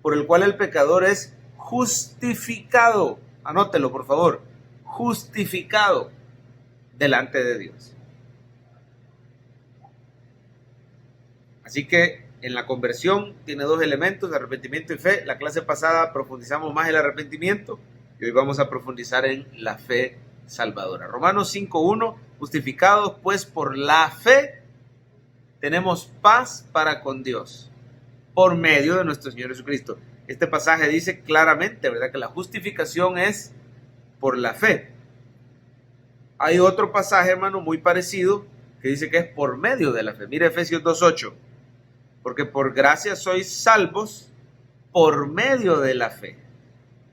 por el cual el pecador es justificado. Anótelo, por favor. Justificado delante de Dios. Así que en la conversión tiene dos elementos, arrepentimiento y fe. La clase pasada profundizamos más en el arrepentimiento y hoy vamos a profundizar en la fe salvadora. Romanos 5:1, justificados pues por la fe, tenemos paz para con Dios por medio de nuestro Señor Jesucristo. Este pasaje dice claramente, ¿verdad?, que la justificación es por la fe. Hay otro pasaje, hermano, muy parecido, que dice que es por medio de la fe. Mire Efesios 2:8. Porque por gracia sois salvos por medio de la fe.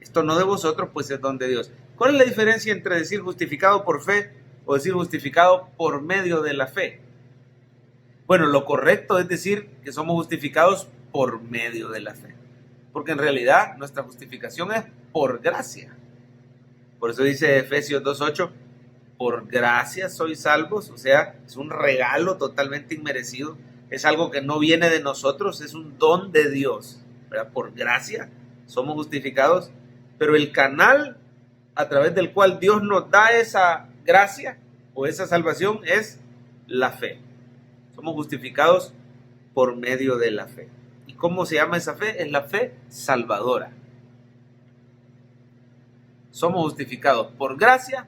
Esto no de vosotros, pues es don de Dios. ¿Cuál es la diferencia entre decir justificado por fe o decir justificado por medio de la fe? Bueno, lo correcto es decir que somos justificados por medio de la fe. Porque en realidad nuestra justificación es por gracia. Por eso dice Efesios 2:8, por gracia sois salvos, o sea, es un regalo totalmente inmerecido. Es algo que no viene de nosotros, es un don de Dios, ¿verdad? Por gracia somos justificados, pero el canal a través del cual Dios nos da esa gracia o esa salvación es la fe. Somos justificados por medio de la fe. ¿Y cómo se llama esa fe? Es la fe salvadora. Somos justificados por gracia,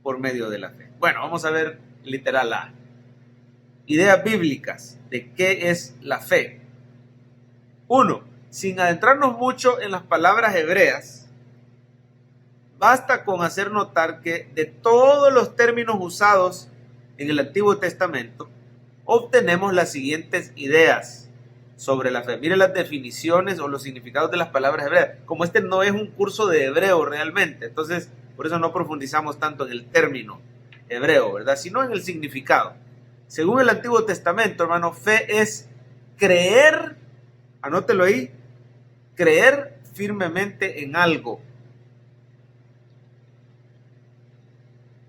por medio de la fe. Bueno, vamos a ver literal A. Ideas bíblicas de qué es la fe. 1. Sin adentrarnos mucho en las palabras hebreas, basta con hacer notar que de todos los términos usados en el Antiguo Testamento, obtenemos las siguientes ideas sobre la fe. Mire las definiciones o los significados de las palabras hebreas. Como este no es un curso de hebreo realmente, entonces por eso no profundizamos tanto en el término hebreo, ¿verdad?, sino en el significado. Según el Antiguo Testamento, hermano, fe es creer, anótelo ahí, creer firmemente en algo.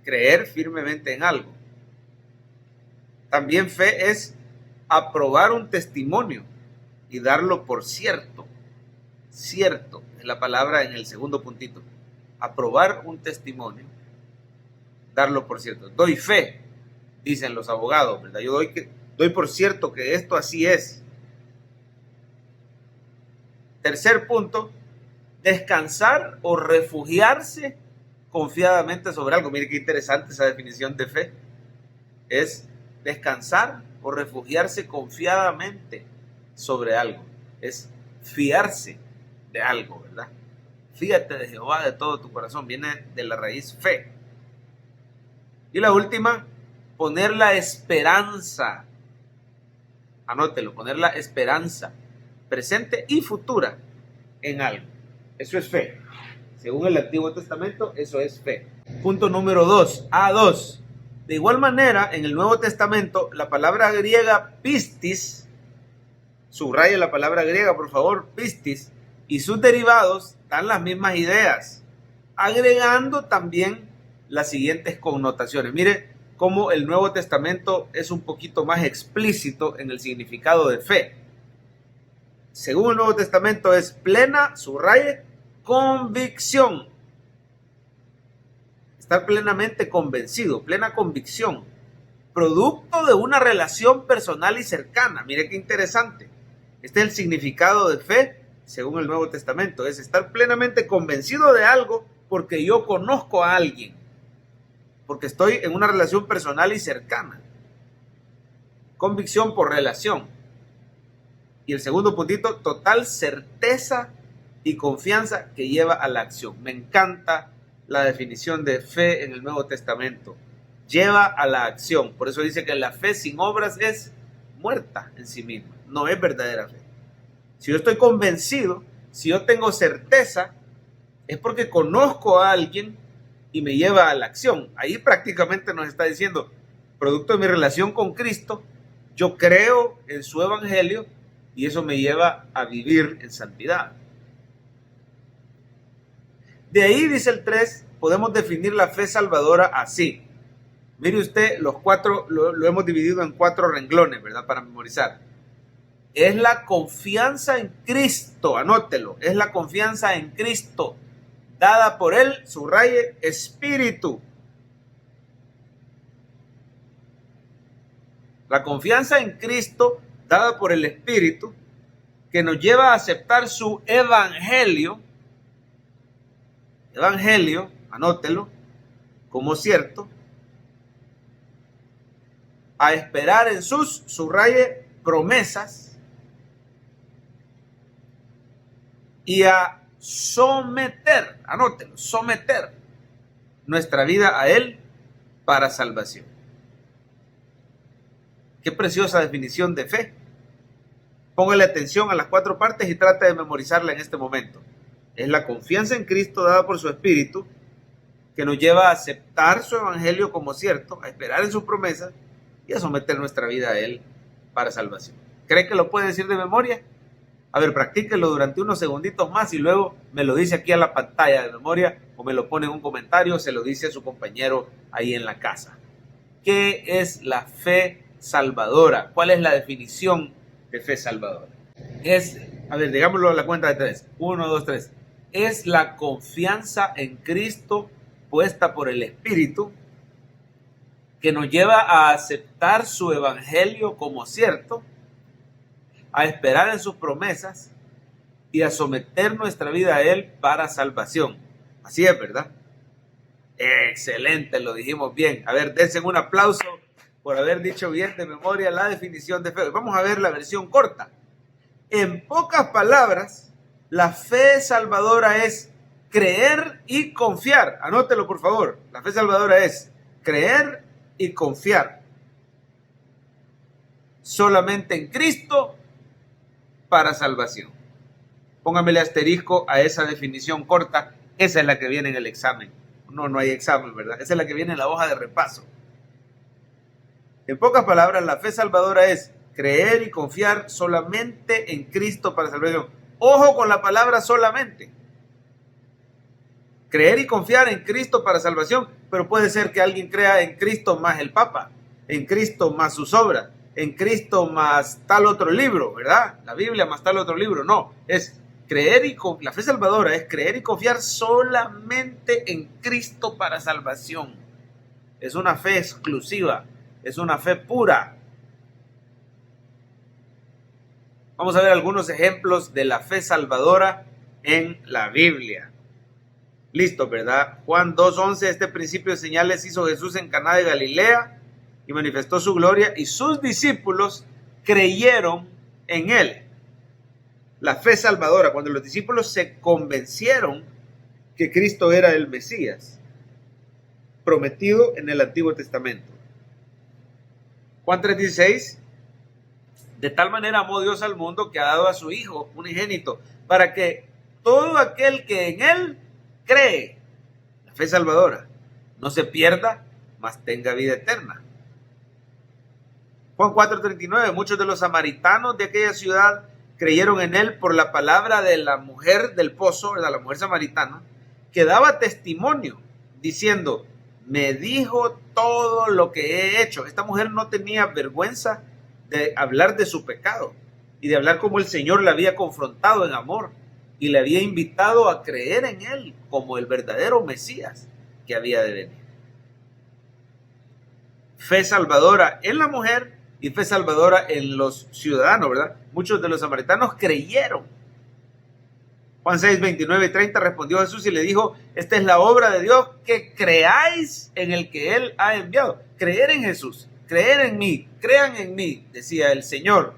Creer firmemente en algo. También fe es aprobar un testimonio y darlo por cierto. Cierto es la palabra en el segundo puntito. Aprobar un testimonio, darlo por cierto. Doy fe, dicen los abogados, ¿verdad? Yo doy por cierto que esto así es. Tercer punto, descansar o refugiarse confiadamente sobre algo. Mire qué interesante esa definición de fe. Es descansar o refugiarse confiadamente sobre algo. Es fiarse de algo, ¿verdad? Fíate de Jehová de todo tu corazón. Viene de la raíz fe. Y la última, poner la esperanza. Anótelo, poner la esperanza presente y futura en algo. Eso es fe. Según el Antiguo Testamento, eso es fe. Punto número 2, A2. De igual manera, en el Nuevo Testamento, la palabra griega pistis, subraye la palabra griega, por favor, pistis, y sus derivados dan las mismas ideas, agregando también las siguientes connotaciones. Mire cómo el Nuevo Testamento es un poquito más explícito en el significado de fe. Según el Nuevo Testamento es plena, subraye, convicción. Estar plenamente convencido, plena convicción, producto de una relación personal y cercana. Mire qué interesante. Este es el significado de fe según el Nuevo Testamento. Es estar plenamente convencido de algo porque yo conozco a alguien, porque estoy en una relación personal y cercana. Convicción por relación. Y el segundo puntito, total certeza y confianza que lleva a la acción. Me encanta la definición de fe en el Nuevo Testamento. Lleva a la acción. Por eso dice que la fe sin obras es muerta en sí misma. No es verdadera fe. Si yo estoy convencido, si yo tengo certeza, es porque conozco a alguien y me lleva a la acción. Ahí prácticamente nos está diciendo, producto de mi relación con Cristo, yo creo en su evangelio y eso me lleva a vivir en santidad. De ahí, dice el 3, podemos definir la fe salvadora así. Mire usted, los cuatro lo hemos dividido en 4 renglones, ¿verdad? Para memorizar. Es la confianza en Cristo, anótelo, es la confianza en Cristo, dada por él, subraye, Espíritu. La confianza en Cristo, dada por el Espíritu, que nos lleva a aceptar su evangelio, anótelo, como cierto, a esperar en sus, subraye, promesas, y a someter, anótelo, someter nuestra vida a él para salvación. Qué preciosa definición de fe. Póngale atención a las 4 partes y trate de memorizarla en este momento. Es la confianza en Cristo dada por su Espíritu que nos lleva a aceptar su evangelio como cierto, a esperar en sus promesas y a someter nuestra vida a él para salvación. ¿Cree que lo puede decir de memoria? A ver, practíquelo durante unos segunditos más y luego me lo dice aquí a la pantalla de memoria o me lo pone en un comentario o se lo dice a su compañero ahí en la casa. ¿Qué es la fe salvadora? ¿Cuál es la definición de fe salvadora? Es, a ver, digámoslo a la cuenta de 3. 1, 2, 3. Es la confianza en Cristo puesta por el Espíritu que nos lleva a aceptar su evangelio como cierto, a esperar en sus promesas y a someter nuestra vida a él para salvación. Así es, ¿verdad? Excelente, lo dijimos bien. A ver, dense un aplauso por haber dicho bien de memoria la definición de fe. Vamos a ver la versión corta. En pocas palabras, la fe salvadora es creer y confiar. Anótelo, por favor. La fe salvadora es creer y confiar solamente en Cristo para salvación. Póngamele asterisco a esa definición corta. Esa es la que viene en el examen. No hay examen, ¿verdad? Esa es la que viene en la hoja de repaso. En pocas palabras, la fe salvadora es creer y confiar solamente en Cristo para salvación. Ojo con la palabra solamente. Creer y confiar en Cristo para salvación, pero puede ser que alguien crea en Cristo más el Papa, en Cristo más sus obras, en Cristo más tal otro libro, ¿verdad? La Biblia más tal otro libro. No, es creer y la fe salvadora es creer y confiar solamente en Cristo para salvación. Es una fe exclusiva, es una fe pura. Vamos a ver algunos ejemplos de la fe salvadora en la Biblia. Listo, ¿verdad? Juan 2:11, este principio de señales hizo Jesús en Caná de Galilea y manifestó su gloria y sus discípulos creyeron en él. La fe salvadora, cuando los discípulos se convencieron que Cristo era el Mesías prometido en el Antiguo Testamento. Juan 3:16, de tal manera amó Dios al mundo que ha dado a su Hijo unigénito, para que todo aquel que en él cree, la fe salvadora, no se pierda, mas tenga vida eterna. Juan 4:39, muchos de los samaritanos de aquella ciudad creyeron en él por la palabra de la mujer del pozo, ¿verdad? La mujer samaritana, que daba testimonio, diciendo, me dijo todo lo que he hecho. Esta mujer no tenía vergüenza de hablar de su pecado y de hablar como el Señor la había confrontado en amor y le había invitado a creer en él como el verdadero Mesías que había de venir. Fe salvadora en la mujer y fe salvadora en los ciudadanos, ¿verdad? Muchos de los samaritanos creyeron Juan 6, 29 y 30 respondió Jesús y le dijo, esta es la obra de Dios, que creáis en el que Él ha enviado. Creer en Jesús, creer en mí, crean en mí, decía el Señor.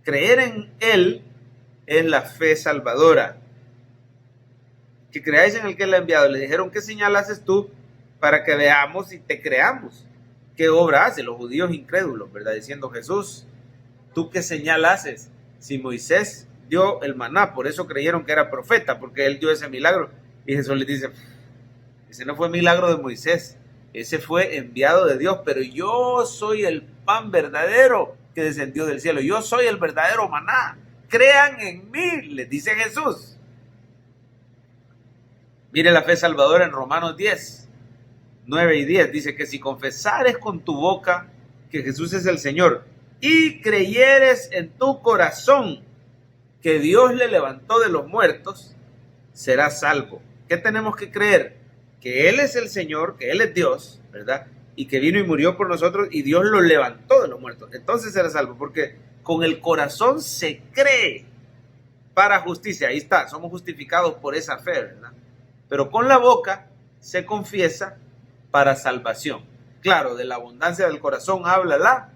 Creer en Él es la fe salvadora. Que creáis en el que Él ha enviado. Le dijeron, ¿qué señal haces tú para que veamos y te creamos? ¿Qué obra hace? Los judíos incrédulos, ¿verdad? Diciendo, Jesús, ¿tú qué señal haces? Si Moisés dio el maná, por eso creyeron que era profeta, porque él dio ese milagro. Y Jesús les dice, ese no fue milagro de Moisés, ese fue enviado de Dios, pero yo soy el pan verdadero que descendió del cielo, yo soy el verdadero maná, crean en mí, les dice Jesús. Mire la fe salvadora en Romanos 10, 9 y 10, dice que si confesares con tu boca que Jesús es el Señor y creyeres en tu corazón que Dios le levantó de los muertos, serás salvo. ¿Qué tenemos que creer? Que Él es el Señor, que Él es Dios, ¿verdad? Y que vino y murió por nosotros y Dios lo levantó de los muertos. Entonces serás salvo, porque con el corazón se cree para justicia. Ahí está, somos justificados por esa fe, ¿verdad? Pero con la boca se confiesa para salvación. Claro, de la abundancia del corazón habla la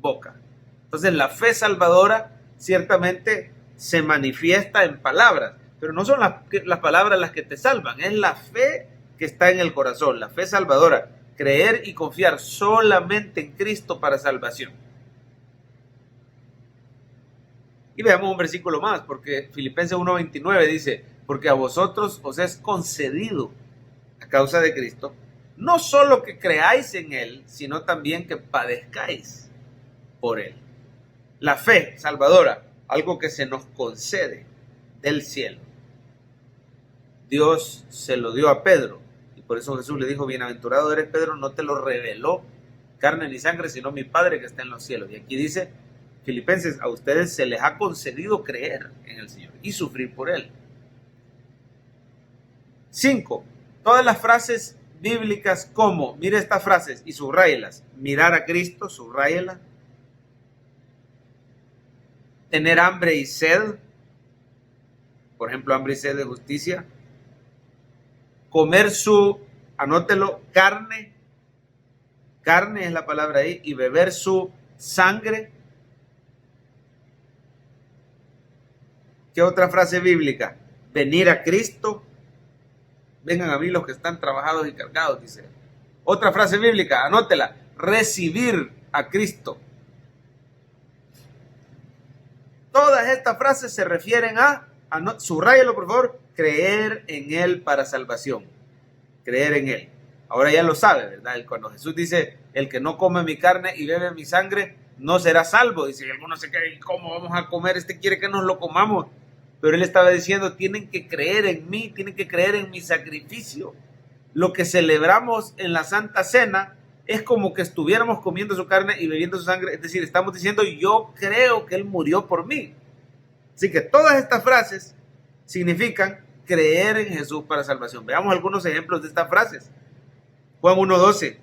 boca. Entonces la fe salvadora ciertamente se manifiesta en palabras, pero no son las palabras las que te salvan, es la fe que está en el corazón, la fe salvadora, creer y confiar solamente en Cristo para salvación. Y veamos un versículo más, porque Filipenses 1:29 dice, porque a vosotros os es concedido a causa de Cristo, no solo que creáis en Él, sino también que padezcáis por Él. La fe salvadora, algo que se nos concede del cielo. Dios se lo dio a Pedro, y por eso Jesús le dijo, bienaventurado eres Pedro, no te lo reveló carne ni sangre, sino mi Padre que está en los cielos. Y aquí dice, Filipenses, a ustedes se les ha concedido creer en el Señor y sufrir por Él. 5. Todas las frases bíblicas como, mire estas frases y subráyelas, mirar a Cristo, subráyelas, tener hambre y sed, por ejemplo, hambre y sed de justicia, comer su, anótelo, carne es la palabra ahí, y beber su sangre. ¿Qué otra frase bíblica? Venir a Cristo, vengan a mí los que están trabajados y cargados, dice. Otra frase bíblica, anótela, recibir a Cristo. Todas estas frases se refieren a subráyalo por favor, creer en Él para salvación. Creer en Él. Ahora ya lo sabe, ¿verdad? Cuando Jesús dice, el que no come mi carne y bebe mi sangre, no será salvo. Dice, y algunos se quedan, ¿cómo vamos a comer? Este quiere que nos lo comamos. Pero Él estaba diciendo, tienen que creer en mí, tienen que creer en mi sacrificio. Lo que celebramos en la Santa Cena es como que estuviéramos comiendo su carne y bebiendo su sangre. Es decir, estamos diciendo, yo creo que Él murió por mí. Así que todas estas frases significan creer en Jesús para salvación. Veamos algunos ejemplos de estas frases. Juan 1:12.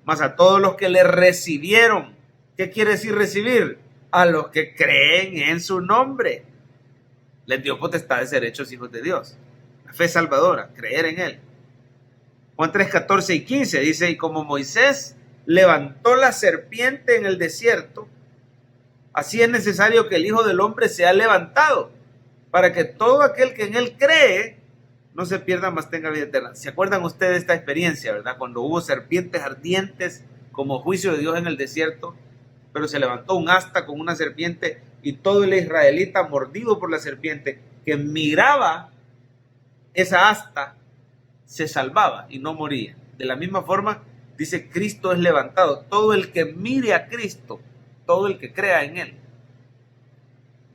Mas a todos los que le recibieron. ¿Qué quiere decir recibir? A los que creen en su nombre. Les dio potestad de ser hechos hijos de Dios. La fe salvadora, creer en Él. Juan 3:14 y 15 dice, y como Moisés levantó la serpiente en el desierto, así es necesario que el Hijo del Hombre sea levantado, para que todo aquel que en Él cree no se pierda, mas tenga vida eterna. ¿Se acuerdan ustedes de esta experiencia, verdad? Cuando hubo serpientes ardientes como juicio de Dios en el desierto, pero se levantó un asta con una serpiente y todo el israelita mordido por la serpiente que miraba esa asta se salvaba y no moría. De la misma forma, dice, Cristo es levantado. Todo el que mire a Cristo, todo el que crea en Él,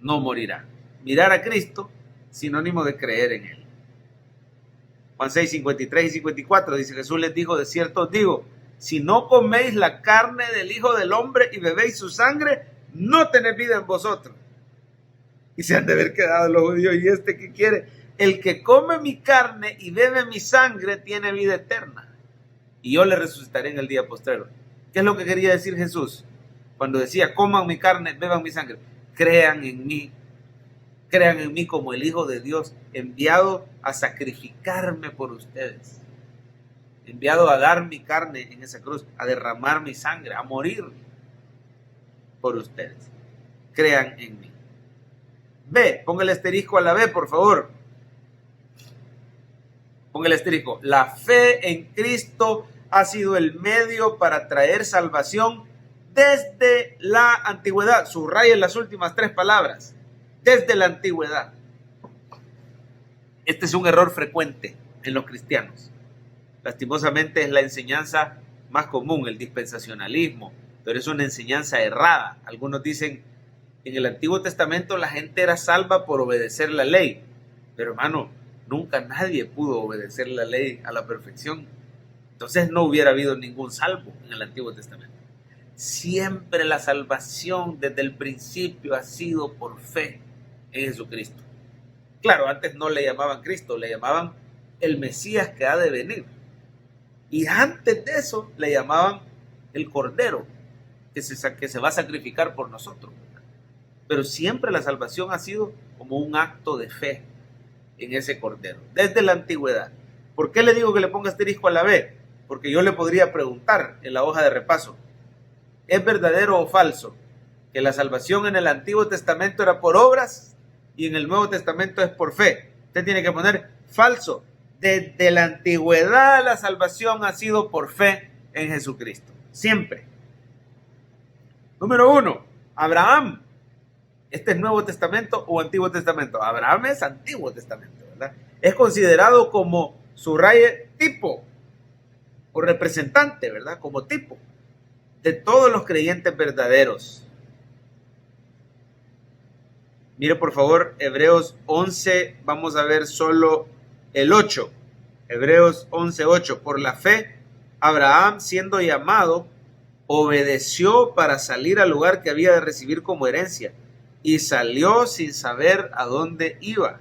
no morirá. Mirar a Cristo, sinónimo de creer en Él. Juan 6, 53 y 54 dice, Jesús les dijo, de cierto os digo, si no coméis la carne del Hijo del Hombre y bebéis su sangre, no tenéis vida en vosotros. Y se han de haber quedado los judíos, ¿y este qué quiere? El que come mi carne y bebe mi sangre tiene vida eterna, y yo le resucitaré en el día postrero. ¿Qué es lo que quería decir Jesús? Cuando decía, coman mi carne, beban mi sangre. Crean en mí Crean en mí como el Hijo de Dios, enviado a sacrificarme por ustedes, enviado a dar mi carne en esa cruz, a derramar mi sangre, a morir por ustedes. Crean en mí. B, ponga el asterisco a la B, por favor. Ponga el asterisco. La fe en Cristo ha sido el medio para traer salvación desde la antigüedad. Subrayen las últimas 3 palabras. Desde la antigüedad. Este es un error frecuente en los cristianos. Lastimosamente es la enseñanza más común, el dispensacionalismo, pero es una enseñanza errada. Algunos dicen, en el Antiguo Testamento la gente era salva por obedecer la ley. Pero hermano, nunca nadie pudo obedecer la ley a la perfección. Entonces no hubiera habido ningún salvo en el Antiguo Testamento. Siempre la salvación desde el principio ha sido por fe en Jesucristo. Claro, antes no le llamaban Cristo, le llamaban el Mesías que ha de venir. Y antes de eso le llamaban el Cordero que se va a sacrificar por nosotros. Pero siempre la salvación ha sido como un acto de fe en ese Cordero, desde la antigüedad. ¿Por qué le digo que le ponga asterisco a la B? Porque yo le podría preguntar en la hoja de repaso, ¿es verdadero o falso que la salvación en el Antiguo Testamento era por obras y en el Nuevo Testamento es por fe? Usted tiene que poner falso. Desde la antigüedad la salvación ha sido por fe en Jesucristo. Siempre. Número 1, Abraham. ¿Este es Nuevo Testamento o Antiguo Testamento? Abraham es Antiguo Testamento, ¿verdad? Es considerado como subraye tipo o representante, ¿verdad? Como tipo de todos los creyentes verdaderos. Mire por favor Hebreos 11, vamos a ver solo el 8. Hebreos 11:8. Por la fe, Abraham, siendo llamado, obedeció para salir al lugar que había de recibir como herencia y salió sin saber a dónde iba.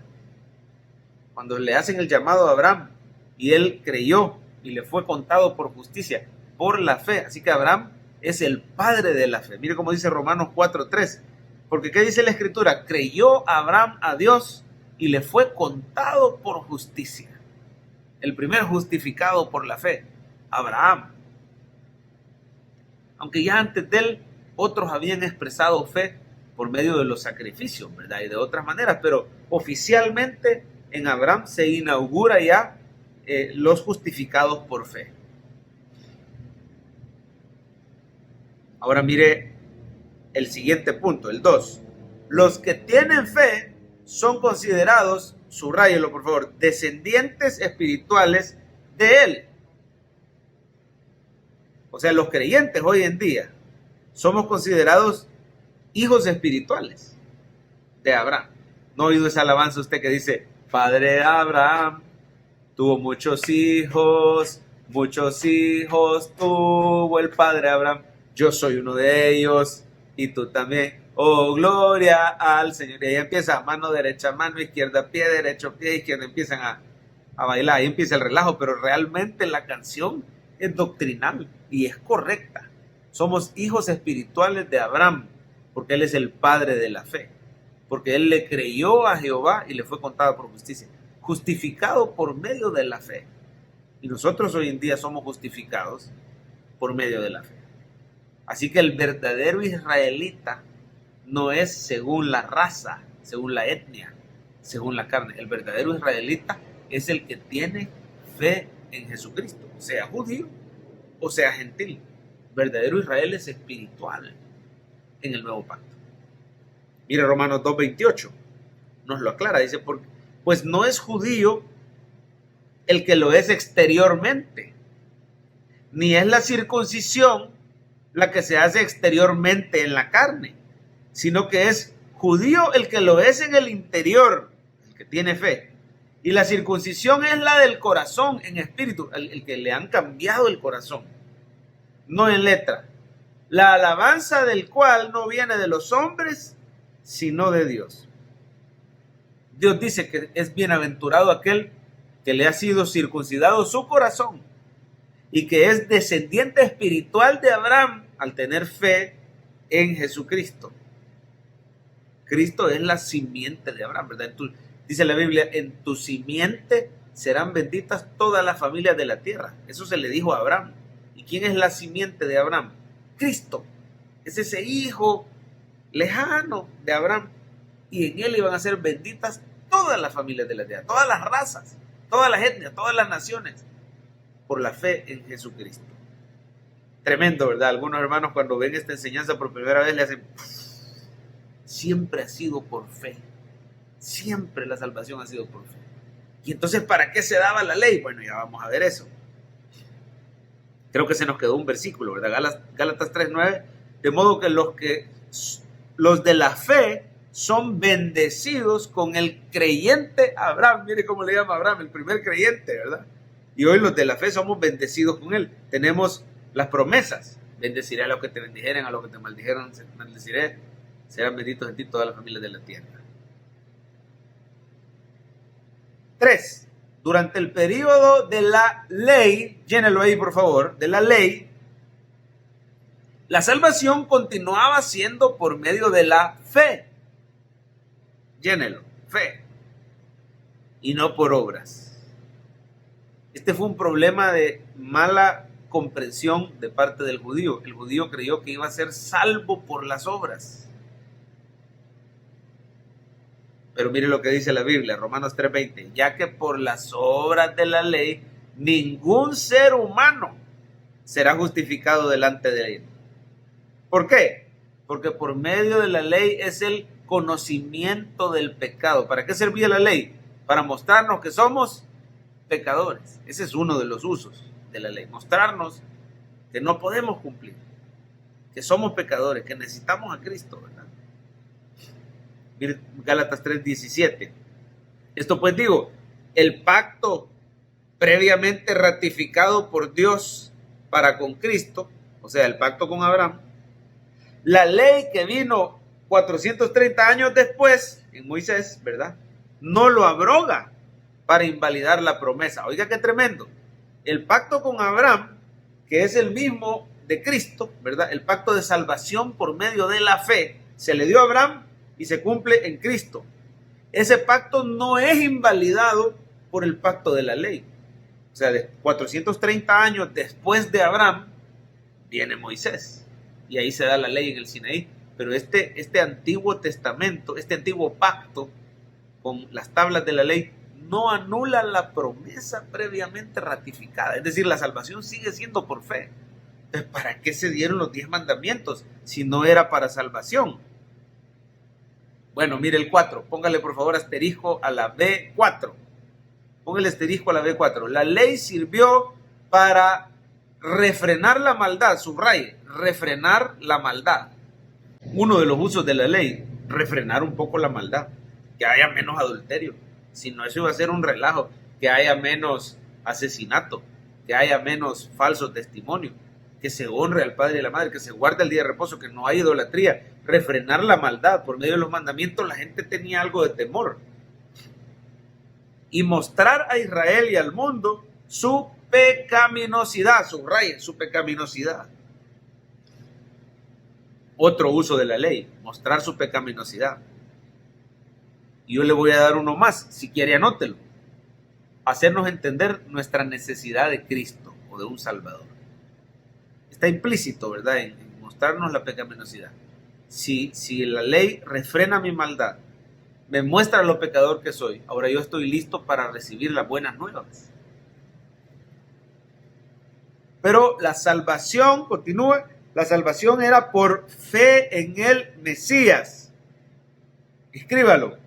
Cuando le hacen el llamado a Abraham y él creyó y le fue contado por justicia, por la fe. Así que Abraham es el padre de la fe. Mire cómo dice Romanos 4:3. Porque ¿qué dice la Escritura? Creyó Abraham a Dios y le fue contado por justicia. El primer justificado por la fe, Abraham. Aunque ya antes de él, otros habían expresado fe por medio de los sacrificios, ¿verdad? Y de otras maneras, pero oficialmente en Abraham se inaugura ya los justificados por fe. Ahora mire el siguiente punto, el 2. Los que tienen fe son considerados, subráyelo por favor, descendientes espirituales de él. O sea, los creyentes hoy en día somos considerados hijos espirituales de Abraham. ¿No ha oído esa alabanza usted que dice, Padre Abraham tuvo muchos hijos tuvo el Padre Abraham, yo soy uno de ellos y tú también, oh gloria al Señor? Y ahí empieza mano derecha, mano izquierda, pie derecho, pie izquierdo, empiezan a bailar, ahí empieza el relajo, pero realmente la canción es doctrinal y es correcta. Somos hijos espirituales de Abraham, porque él es el padre de la fe, porque él le creyó a Jehová y le fue contado por justicia, justificado por medio de la fe. Y nosotros hoy en día somos justificados por medio de la fe. Así que el verdadero israelita no es según la raza, según la etnia, según la carne. El verdadero israelita es el que tiene fe en Jesucristo, sea judío o sea gentil. Verdadero Israel es espiritual en el nuevo pacto. Mire Romanos 2:28, nos lo aclara, dice, pues no es judío el que lo es exteriormente, ni es la circuncisión la que se hace exteriormente en la carne, sino que es judío el que lo es en el interior, el que tiene fe. Y la circuncisión es la del corazón, en espíritu, el que le han cambiado el corazón, no en letra. La alabanza del cual no viene de los hombres, sino de Dios. Dios dice que es bienaventurado aquel que le ha sido circuncidado su corazón y que es descendiente espiritual de Abraham al tener fe en Jesucristo. Cristo es la simiente de Abraham, ¿verdad? Dice la Biblia, en tu simiente serán benditas todas las familias de la tierra. Eso se le dijo a Abraham. ¿Y quién es la simiente de Abraham? Cristo. Es ese hijo lejano de Abraham. Y en él iban a ser benditas todas las familias de la tierra, todas las razas, todas las etnias, todas las naciones, por la fe en Jesucristo. Tremendo, ¿verdad? Algunos hermanos cuando ven esta enseñanza por primera vez le hacen... Siempre ha sido por fe. Siempre la salvación ha sido por fe. Y entonces, ¿para qué se daba la ley? Bueno, ya vamos a ver eso. Creo que se nos quedó un versículo, ¿verdad? Gálatas 3:9. De modo que los de la fe son bendecidos con el creyente Abraham. Mire cómo le llama Abraham, el primer creyente, ¿verdad? Y hoy los de la fe somos bendecidos con él. Tenemos las promesas. Bendeciré a los que te bendijeren, a los que te maldijeron, bendeciré. Serán benditos en ti todas las familias de la tierra. 3. Durante el periodo de la ley, llénelo ahí por favor, de la ley, la salvación continuaba siendo por medio de la fe. Llénelo, fe. Y no por obras. Este fue un problema de mala comprensión de parte del judío. El judío creyó que iba a ser salvo por las obras. Pero mire lo que dice la Biblia, Romanos 3:20, ya que por las obras de la ley ningún ser humano será justificado delante de él. ¿Por qué? Porque por medio de la ley es el conocimiento del pecado. ¿Para qué servía la ley? Para mostrarnos que somos pecadores. Ese es uno de los usos de la ley, mostrarnos que no podemos cumplir, que somos pecadores, que necesitamos a Cristo, ¿verdad? Gálatas 3:17. Esto pues digo, el pacto previamente ratificado por Dios para con Cristo, o sea, el pacto con Abraham, la ley que vino 430 años después en Moisés, ¿verdad? No lo abroga para invalidar la promesa. Oiga qué tremendo. El pacto con Abraham, que es el mismo de Cristo, ¿verdad? El pacto de salvación por medio de la fe, se le dio a Abraham y se cumple en Cristo. Ese pacto no es invalidado por el pacto de la ley. O sea, de 430 años después de Abraham, viene Moisés. Y ahí se da la ley en el Sinaí. Pero este antiguo testamento, este antiguo pacto con las tablas de la ley, no anula la promesa previamente ratificada. Es decir, la salvación sigue siendo por fe. Entonces, ¿para qué se dieron los 10 mandamientos si no era para salvación? Bueno, mire el 4. Póngale por favor asterisco a la B4. Póngale asterisco a la B4. La ley sirvió para refrenar la maldad. Subraye, refrenar la maldad. Uno de los usos de la ley, refrenar un poco la maldad. Que haya menos adulterio. Si no, eso iba a ser un relajo. Que haya menos asesinato. Que haya menos falso testimonio. Que se honre al padre y a la madre. Que se guarde el día de reposo. Que no haya idolatría. Refrenar la maldad. Por medio de los mandamientos la gente tenía algo de temor. Y mostrar a Israel y al mundo su pecaminosidad. Subrayen, su pecaminosidad. Otro uso de la ley, mostrar su pecaminosidad. Y yo le voy a dar uno más, si quiere anótelo. Hacernos entender nuestra necesidad de Cristo o de un Salvador. Está implícito, ¿verdad?, en mostrarnos la pecaminosidad. Si la ley refrena mi maldad, me muestra lo pecador que soy, ahora yo estoy listo para recibir las buenas nuevas. Pero la salvación, continúa, la salvación era por fe en el Mesías. Escríbalo.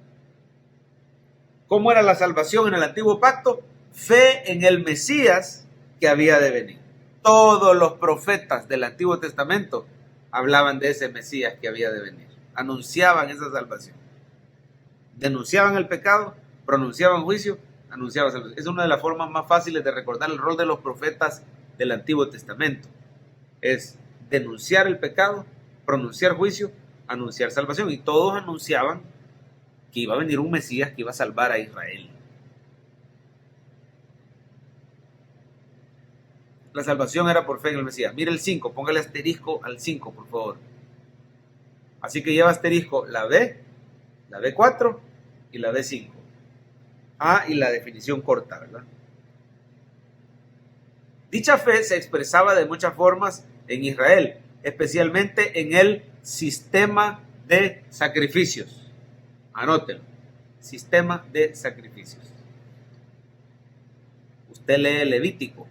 ¿Cómo era la salvación en el antiguo pacto? Fe en el Mesías que había de venir. Todos los profetas del Antiguo Testamento hablaban de ese Mesías que había de venir. Anunciaban esa salvación. Denunciaban el pecado, pronunciaban juicio, anunciaban salvación. Es una de las formas más fáciles de recordar el rol de los profetas del Antiguo Testamento. Es denunciar el pecado, pronunciar juicio, anunciar salvación. Y todos anunciaban que iba a venir un Mesías que iba a salvar a Israel. La salvación era por fe en el Mesías. Mire el 5, póngale asterisco al 5, por favor. Así que lleva asterisco la B la B4 y la B5. Y la definición corta, ¿verdad? Dicha fe se expresaba de muchas formas en Israel, especialmente en el sistema de sacrificios. Anótelo, sistema de sacrificios. Usted lee Levítico,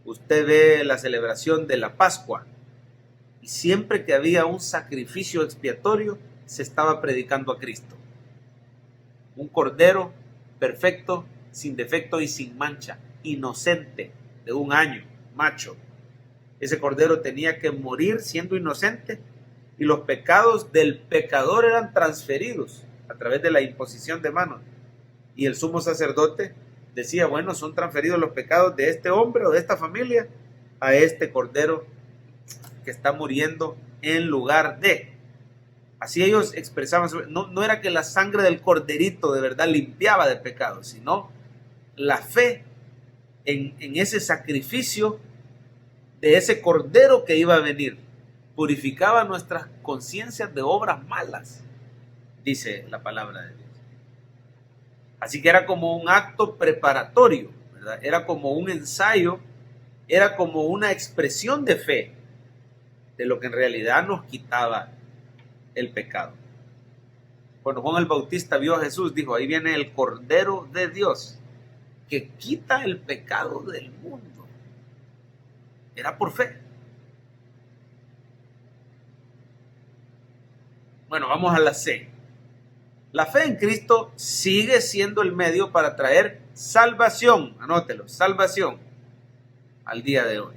usted ve la celebración de la Pascua, y siempre que había un sacrificio expiatorio, se estaba predicando a Cristo. Un cordero perfecto, sin defecto y sin mancha, inocente, de 1 año, macho. Ese cordero tenía que morir siendo inocente, y los pecados del pecador eran transferidos a través de la imposición de manos. Y el sumo sacerdote decía, bueno, son transferidos los pecados de este hombre o de esta familia a este cordero que está muriendo en lugar de. Así ellos expresaban, no era que la sangre del corderito de verdad limpiaba de pecados, sino la fe en ese sacrificio de ese cordero que iba a venir. Purificaba nuestras conciencias de obras malas, dice la palabra de Dios. Así que era como un acto preparatorio, ¿verdad? Era como un ensayo, era como una expresión de fe de lo que en realidad nos quitaba el pecado. Cuando Juan el Bautista vio a Jesús, dijo, ahí viene el Cordero de Dios que quita el pecado del mundo. Era por fe. Bueno, vamos a la C. La fe en Cristo sigue siendo el medio para traer salvación, anótelo, salvación al día de hoy.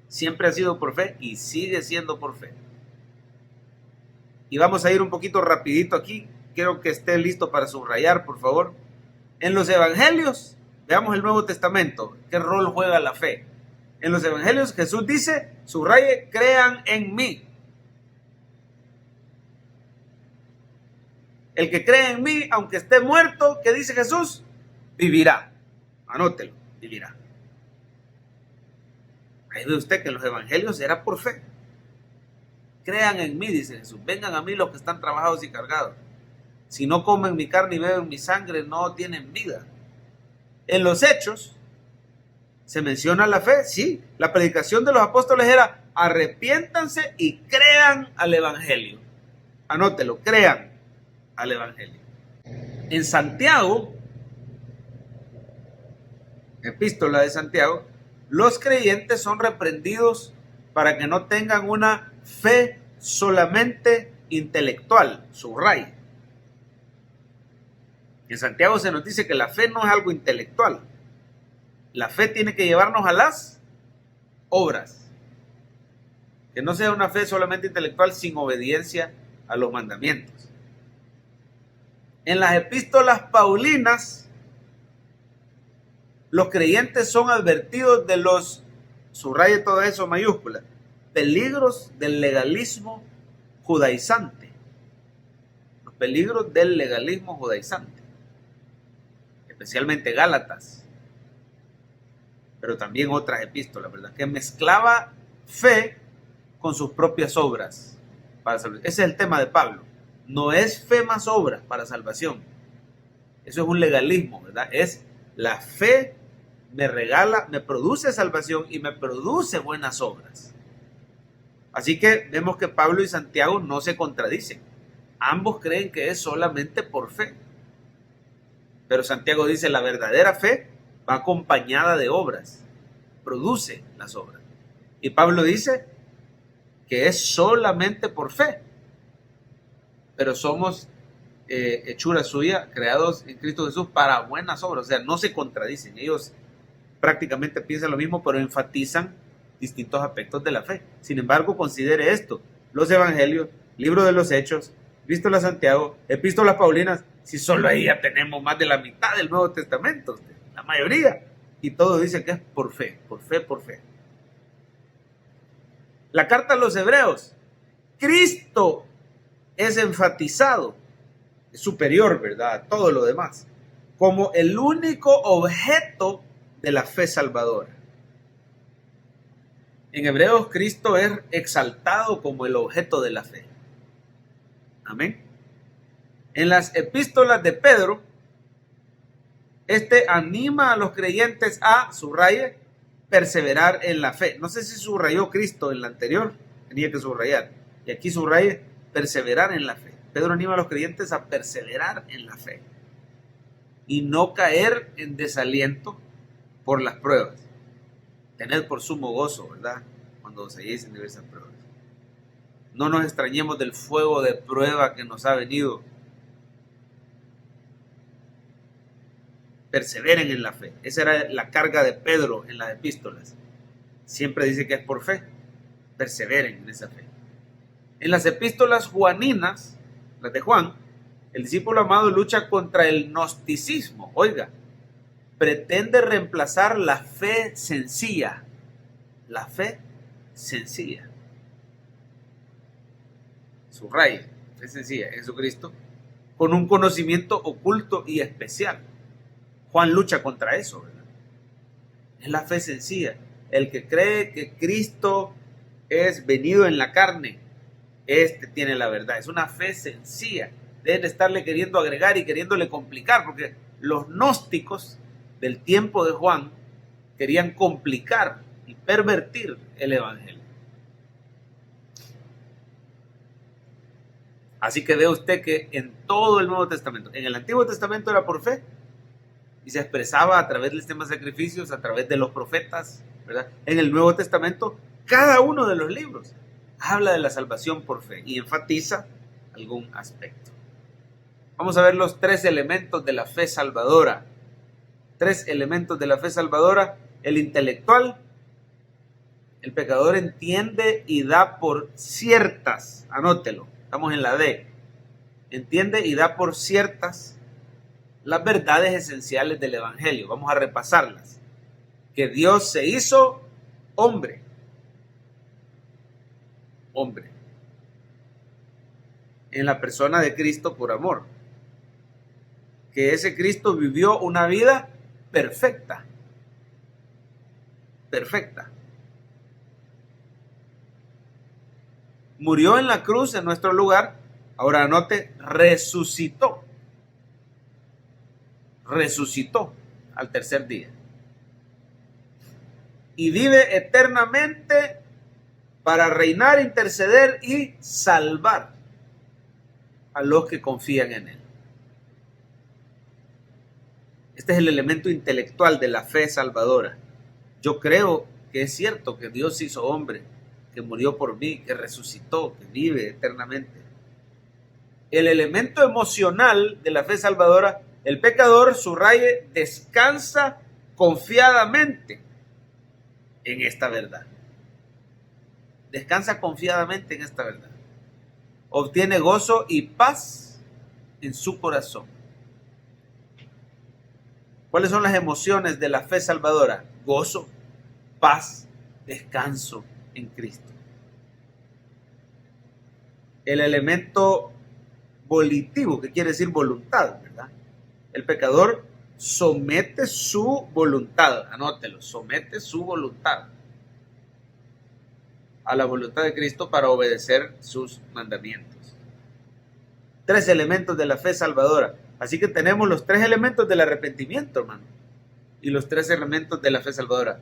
Siempre ha sido por fe y sigue siendo por fe. Y vamos a ir un poquito rapidito aquí. Quiero que esté listo para subrayar, por favor. En los evangelios, veamos el Nuevo Testamento. ¿Qué rol juega la fe? En los evangelios Jesús dice, subraye, crean en mí. El que cree en mí, aunque esté muerto, ¿qué dice Jesús? Vivirá. Anótelo, vivirá. Ahí ve usted que en los evangelios era por fe. Crean en mí, dice Jesús. Vengan a mí los que están trabajados y cargados. Si no comen mi carne y beben mi sangre, no tienen vida. En los hechos se menciona la fe, sí. La predicación de los apóstoles era arrepiéntanse y crean al evangelio. Anótelo, crean al evangelio. En Santiago, epístola de Santiago, los creyentes son reprendidos para que no tengan una fe solamente intelectual, subraya. En Santiago se nos dice que la fe no es algo intelectual. La fe tiene que llevarnos a las obras. Que no sea una fe solamente intelectual sin obediencia a los mandamientos. En las epístolas paulinas, los creyentes son advertidos de los, subraye todo eso mayúscula, peligros del legalismo judaizante. Los peligros del legalismo judaizante. Especialmente Gálatas, pero también otras epístolas, ¿verdad? Que mezclaba fe con sus propias obras para salvación. Ese es el tema de Pablo. No es fe más obras para salvación. Eso es un legalismo, ¿verdad? Es la fe me regala, me produce salvación y me produce buenas obras. Así que vemos que Pablo y Santiago no se contradicen. Ambos creen que es solamente por fe. Pero Santiago dice, la verdadera fe va acompañada de obras, produce las obras. Y Pablo dice que es solamente por fe, pero somos hechura suya, creados en Cristo Jesús para buenas obras. O sea, no se contradicen, ellos prácticamente piensan lo mismo, pero enfatizan distintos aspectos de la fe. Sin embargo, considere esto, los evangelios, libro de los Hechos, epístola a Santiago, epístolas paulinas, si solo ahí ya tenemos más de la mitad del Nuevo Testamento, la mayoría, y todo dice que es por fe, por fe, por fe. La carta a los Hebreos, Cristo es enfatizado, es superior, ¿verdad?, a todo lo demás, como el único objeto de la fe salvadora. En Hebreos, Cristo es exaltado como el objeto de la fe. Amén. En las epístolas de Pedro, anima a los creyentes a, subraye, perseverar en la fe. No sé si subrayó Cristo en la anterior, tenía que subrayar. Y aquí subraye, perseverar en la fe. Pedro anima a los creyentes a perseverar en la fe y no caer en desaliento por las pruebas. Tened por sumo gozo, ¿verdad?, cuando os halléis en diversas pruebas. No nos extrañemos del fuego de prueba que nos ha venido. Perseveren en la fe. Esa era la carga de Pedro en las epístolas. Siempre dice que es por fe. Perseveren en esa fe. En las epístolas juaninas, las de Juan, el discípulo amado lucha contra el gnosticismo. Oiga, pretende reemplazar la fe sencilla. La fe sencilla. Subraya, fe sencilla, Jesucristo, con un conocimiento oculto y especial. Juan lucha contra eso, ¿verdad? Es la fe sencilla. El que cree que Cristo es venido en la carne, tiene la verdad. Es una fe sencilla. Deben estarle queriendo agregar y queriéndole complicar, porque los gnósticos del tiempo de Juan querían complicar y pervertir el evangelio. Así que ve usted que en todo el Nuevo Testamento, en el Antiguo Testamento era por fe y se expresaba a través del sistema de sacrificios, a través de los profetas, ¿verdad? En el Nuevo Testamento, cada uno de los libros habla de la salvación por fe y enfatiza algún aspecto. Vamos a ver los 3 elementos de la fe salvadora. 3 elementos de la fe salvadora. El intelectual. El pecador entiende y da por ciertas. Anótelo. Estamos en la D. Entiende y da por ciertas las verdades esenciales del evangelio. Vamos a repasarlas. Que Dios se hizo hombre. Hombre. En la persona de Cristo por amor. Que ese Cristo vivió una vida perfecta. Perfecta. Murió en la cruz en nuestro lugar. Ahora anote, resucitó. Resucitó al tercer día. Y vive eternamente para reinar, interceder y salvar a los que confían en él. Este es el elemento intelectual de la fe salvadora. Yo creo que es cierto que Dios se hizo hombre, que murió por mí, que resucitó, que vive eternamente. El elemento emocional de la fe salvadora, el pecador, subraye, descansa confiadamente en esta verdad. Descansa confiadamente en esta verdad. Obtiene gozo y paz en su corazón. ¿Cuáles son las emociones de la fe salvadora? Gozo, paz, descanso en Cristo. El elemento volitivo, que quiere decir voluntad, ¿verdad? El pecador somete su voluntad, anótelo, somete su voluntad a la voluntad de Cristo para obedecer sus mandamientos. 3 elementos de la fe salvadora. Así que tenemos los 3 elementos del arrepentimiento, hermano, y los 3 elementos de la fe salvadora.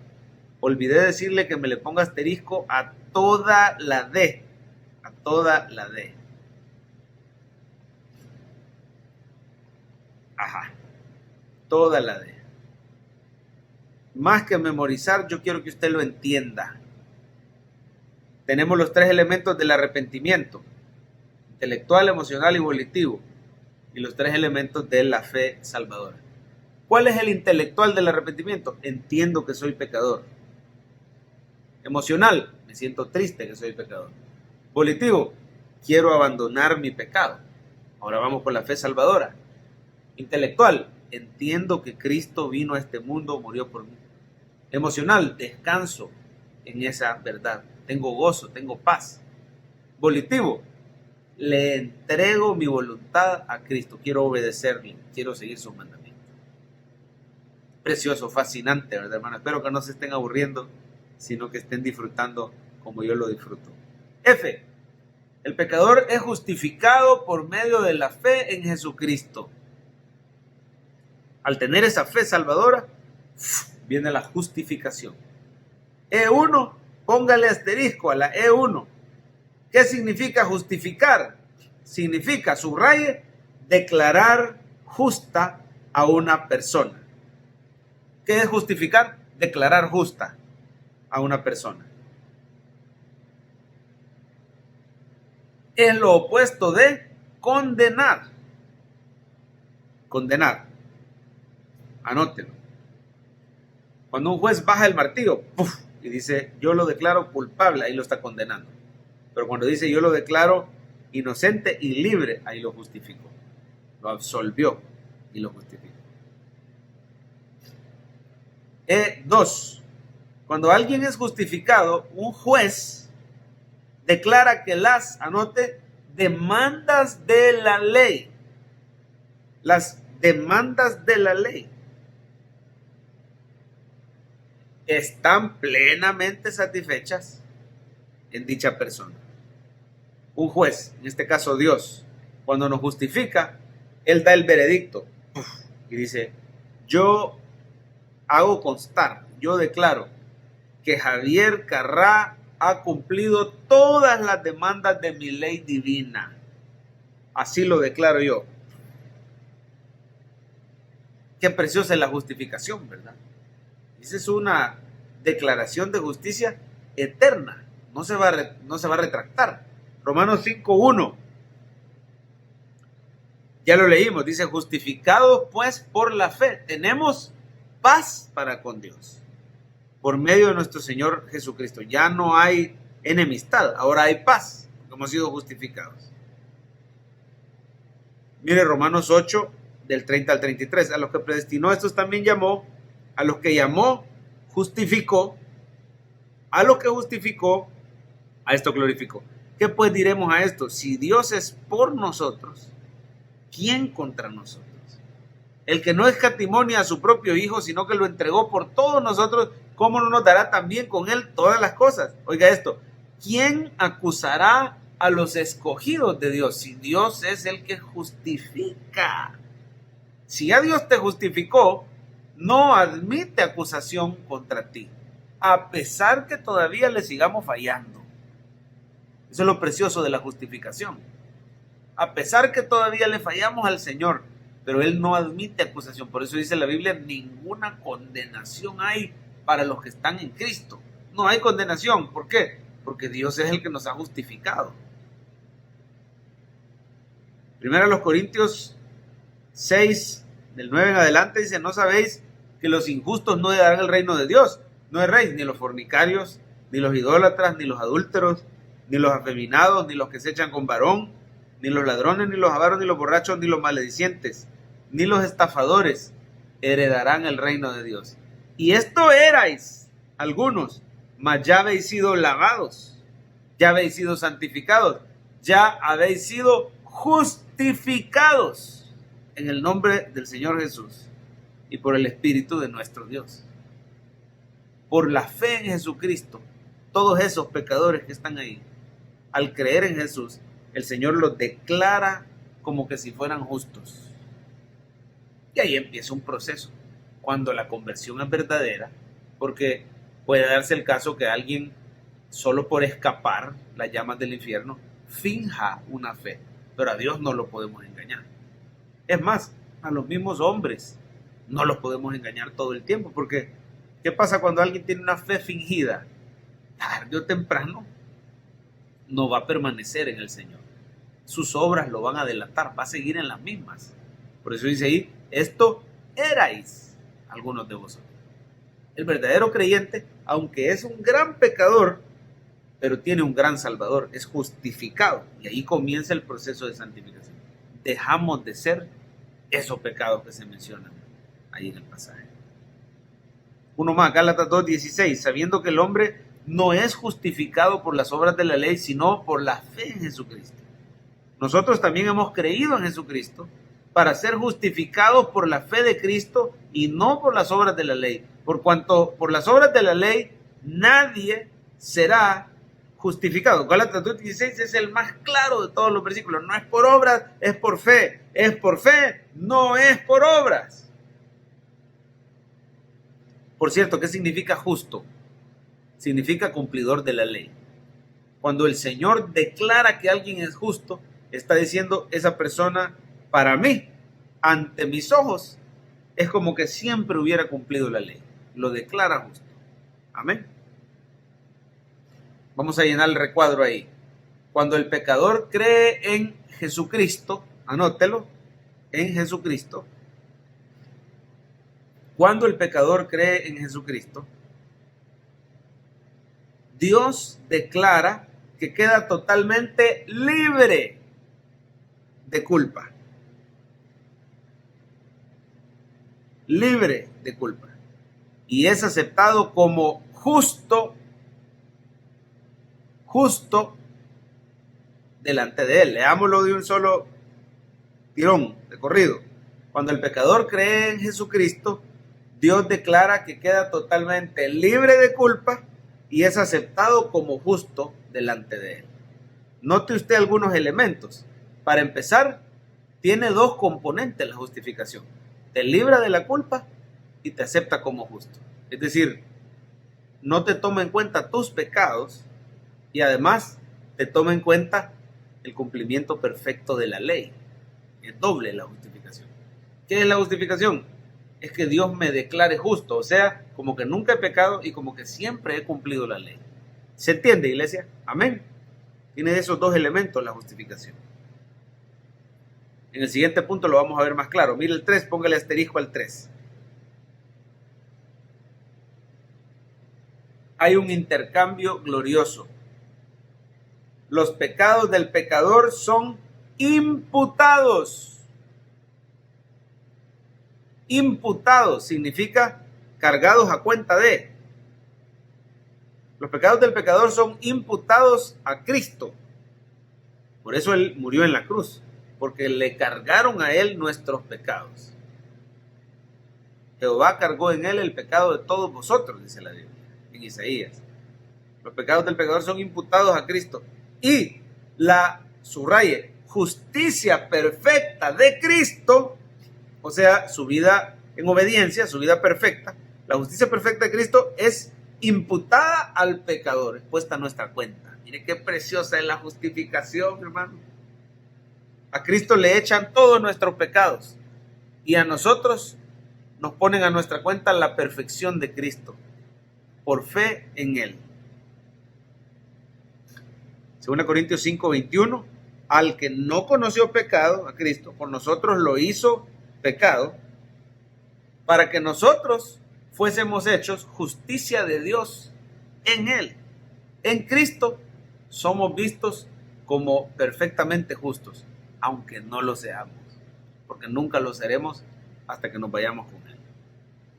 Olvidé decirle que me le ponga asterisco a toda la D, a toda la D. Ajá, toda la D. Más que memorizar, yo quiero que usted lo entienda. Tenemos los 3 elementos del arrepentimiento: intelectual, emocional y volitivo, y los 3 elementos de la fe salvadora. ¿Cuál es el intelectual del arrepentimiento? Entiendo que soy pecador. Emocional, me siento triste que soy pecador. Volitivo, quiero abandonar mi pecado. Ahora vamos con la fe salvadora. Intelectual, entiendo que Cristo vino a este mundo, murió por mí. Emocional, descanso en esa verdad. Tengo gozo, tengo paz. Volitivo, le entrego mi voluntad a Cristo. Quiero obedecerle, quiero seguir sus mandamientos. Precioso, fascinante, ¿verdad, hermano? Espero que no se estén aburriendo, sino que estén disfrutando como yo lo disfruto. F, El pecador es justificado por medio de la fe en Jesucristo. Al tener esa fe salvadora, viene la justificación. E1, póngale asterisco a la E1. ¿Qué significa justificar? Significa, subraye, declarar justa a una persona. ¿Qué es justificar? Declarar justa a una persona. Es lo opuesto de condenar. Condenar. Anótelo. Cuando un juez baja el martillo, ¡puf!, y dice, yo lo declaro culpable, ahí lo está condenando. Pero cuando dice, yo lo declaro inocente y libre, ahí lo justificó. Lo absolvió y lo justificó. E2. Cuando alguien es justificado, un juez declara que las, anote, demandas de la ley. Las demandas de la ley están plenamente satisfechas en dicha persona. Un juez, en este caso Dios, cuando nos justifica, Él da el veredicto y dice, yo hago constar, yo declaro que Javier Carrá ha cumplido todas las demandas de mi ley divina. Así lo declaro yo. Qué preciosa es la justificación, ¿verdad? Esa es una declaración de justicia eterna. No se va a retractar. Romanos 5:1. Ya lo leímos. Dice, justificados pues por la fe, tenemos paz para con Dios. Por medio de nuestro Señor Jesucristo. Ya no hay enemistad. Ahora hay paz. Porque hemos sido justificados. Mire Romanos 8, del 30 al 33. A los que predestinó, estos también llamó. A los que llamó, justificó. A los que justificó, a esto glorificó. ¿Qué pues diremos a esto? Si Dios es por nosotros, ¿quién contra nosotros? El que no escatimó ni a su propio Hijo, sino que lo entregó por todos nosotros, ¿cómo no nos dará también con Él todas las cosas? Oiga esto, ¿quién acusará a los escogidos de Dios? Si Dios es el que justifica. Si ya Dios te justificó, no admite acusación contra ti, a pesar que todavía le sigamos fallando. Eso es lo precioso de la justificación. A pesar que todavía le fallamos al Señor, pero Él no admite acusación. Por eso dice la Biblia, ninguna condenación hay para los que están en Cristo. No hay condenación. ¿Por qué? Porque Dios es el que nos ha justificado. Primero los Corintios 6, del 9 en adelante, dice, ¿no sabéis que los injustos no heredarán el reino de Dios? No erréis, ni los fornicarios, ni los idólatras, ni los adúlteros, ni los afeminados, ni los que se echan con varón, ni los ladrones, ni los avaros, ni los borrachos, ni los maledicientes, ni los estafadores heredarán el reino de Dios. Y esto erais algunos, mas ya habéis sido lavados, ya habéis sido santificados, ya habéis sido justificados en el nombre del Señor Jesús y por el Espíritu de nuestro Dios. Por la fe en Jesucristo, todos esos pecadores que están ahí, al creer en Jesús, el Señor los declara como que si fueran justos. Y ahí empieza un proceso, cuando la conversión es verdadera, porque puede darse el caso que alguien, solo por escapar las llamas del infierno, finja una fe, pero a Dios no lo podemos engañar. Es más, a los mismos hombres no los podemos engañar todo el tiempo, porque ¿qué pasa cuando alguien tiene una fe fingida? Tarde o temprano no va a permanecer en el Señor. Sus obras lo van a delatar, va a seguir en las mismas. Por eso dice ahí, esto erais algunos de vosotros. El verdadero creyente, aunque es un gran pecador, pero tiene un gran Salvador, es justificado. Y ahí comienza el proceso de santificación. Dejamos de ser esos pecados que se mencionan ahí en el pasaje. Uno más, Gálatas 2:16, sabiendo que el hombre no es justificado por las obras de la ley, sino por la fe en Jesucristo. Nosotros también hemos creído en Jesucristo para ser justificados por la fe de Cristo y no por las obras de la ley. Por cuanto por las obras de la ley nadie será justificado. Gálatas 2:16 es el más claro de todos los versículos. No es por obras, es por fe. Es por fe, no es por obras. Por cierto, ¿qué significa justo? Significa cumplidor de la ley. Cuando el Señor declara que alguien es justo, está diciendo, esa persona para mí, ante mis ojos, es como que siempre hubiera cumplido la ley. Lo declara justo. Amén. Vamos a llenar el recuadro ahí. Cuando el pecador cree en Jesucristo, anótelo, en Jesucristo. Cuando el pecador cree en Jesucristo, Dios declara que queda totalmente libre de culpa. Libre de culpa. Y es aceptado como justo delante de él. Leámoslo de un solo tirón, de corrido. Cuando el pecador cree en Jesucristo, Dios declara que queda totalmente libre de culpa y es aceptado como justo delante de él. Note usted algunos elementos. Para empezar, tiene dos componentes la justificación. Te libra de la culpa y te acepta como justo. Es decir, no te toma en cuenta tus pecados y además te toma en cuenta el cumplimiento perfecto de la ley. Es doble la justificación. ¿Qué es la justificación? Es que Dios me declare justo, o sea, como que nunca he pecado y como que siempre he cumplido la ley. ¿Se entiende, iglesia? Amén. Tiene esos dos elementos la justificación. En el siguiente punto lo vamos a ver más claro. Mire el 3, póngale asterisco al 3. Hay un intercambio glorioso. Los pecados del pecador son imputados. Imputados significa cargados a cuenta de. Los pecados del pecador son imputados a Cristo. Por eso Él murió en la cruz, porque le cargaron a Él nuestros pecados. Jehová cargó en Él el pecado de todos vosotros, dice la Biblia, en Isaías. Los pecados del pecador son imputados a Cristo. Y la, subraye, justicia perfecta de Cristo, o sea, su vida en obediencia, su vida perfecta, la justicia perfecta de Cristo es imputada al pecador, es puesta a nuestra cuenta. Mire qué preciosa es la justificación, hermano. A Cristo le echan todos nuestros pecados y a nosotros nos ponen a nuestra cuenta la perfección de Cristo por fe en Él. 2 Corintios 5:21, al que no conoció pecado, a Cristo, por nosotros lo hizo pecado, para que nosotros fuésemos hechos justicia de Dios en Él. En Cristo somos vistos como perfectamente justos, aunque no lo seamos, porque nunca lo seremos hasta que nos vayamos con Él.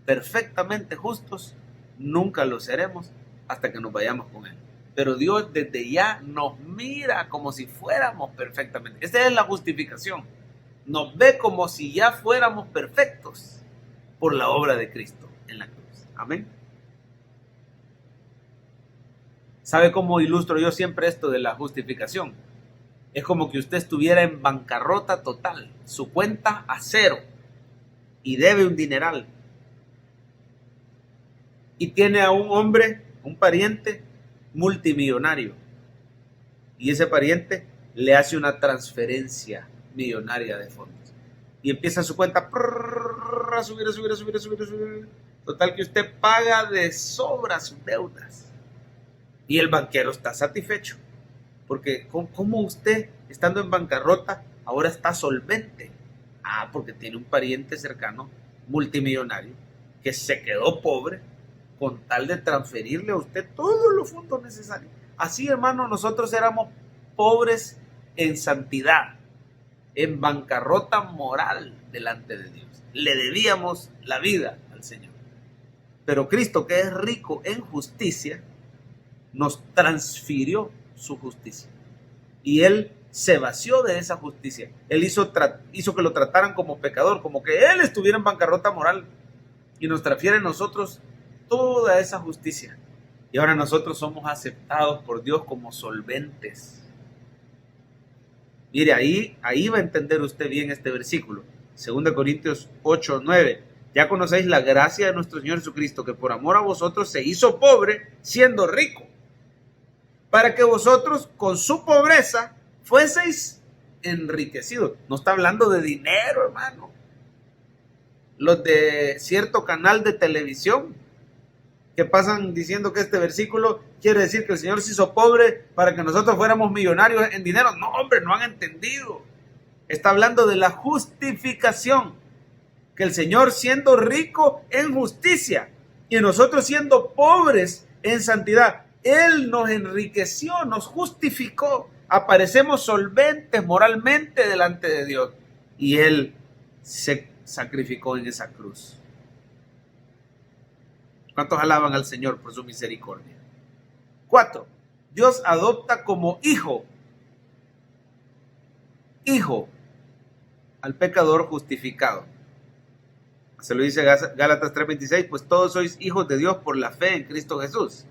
Perfectamente justos, nunca lo seremos hasta que nos vayamos con Él. Pero Dios desde ya nos mira como si fuéramos perfectamente. Esa es la justificación. Nos ve como si ya fuéramos perfectos por la obra de Cristo en la cruz. Amén. ¿Sabe cómo ilustro yo siempre esto de la justificación? Es como que usted estuviera en bancarrota total, su cuenta a cero y debe un dineral. Y tiene a un hombre, un pariente multimillonario. Y ese pariente le hace una transferencia millonaria de fondos. Y empieza su cuenta a subir. Total que usted paga de sobra sus deudas. Y el banquero está satisfecho. Porque ¿cómo usted, estando en bancarrota, ahora está solvente? Porque tiene un pariente cercano, multimillonario, que se quedó pobre con tal de transferirle a usted todos los fondos necesarios. Así, hermano, nosotros éramos pobres en santidad, en bancarrota moral delante de Dios. Le debíamos la vida al Señor. Pero Cristo, que es rico en justicia, nos transfirió su justicia. Y Él se vació de esa justicia. Él hizo que lo trataran como pecador, como que Él estuviera en bancarrota moral. Y nos transfiere a nosotros toda esa justicia. Y ahora nosotros somos aceptados por Dios como solventes. Mire, ahí va a entender usted bien este versículo. 2 Corintios 8, 9. Ya conocéis la gracia de nuestro Señor Jesucristo, que por amor a vosotros se hizo pobre, siendo rico, para que vosotros con su pobreza fueseis enriquecidos. No está hablando de dinero, hermano. Los de cierto canal de televisión que pasan diciendo que este versículo quiere decir que el Señor se hizo pobre para que nosotros fuéramos millonarios en dinero. No, hombre, no han entendido. Está hablando de la justificación, que el Señor siendo rico en justicia y nosotros siendo pobres en santidad, Él nos enriqueció, nos justificó, aparecemos solventes moralmente delante de Dios y Él se sacrificó en esa cruz. ¿Cuántos alaban al Señor por su misericordia? 4. Dios adopta como hijo al pecador justificado. Se lo dice Gálatas 3:26, pues todos sois hijos de Dios por la fe en Cristo Jesús.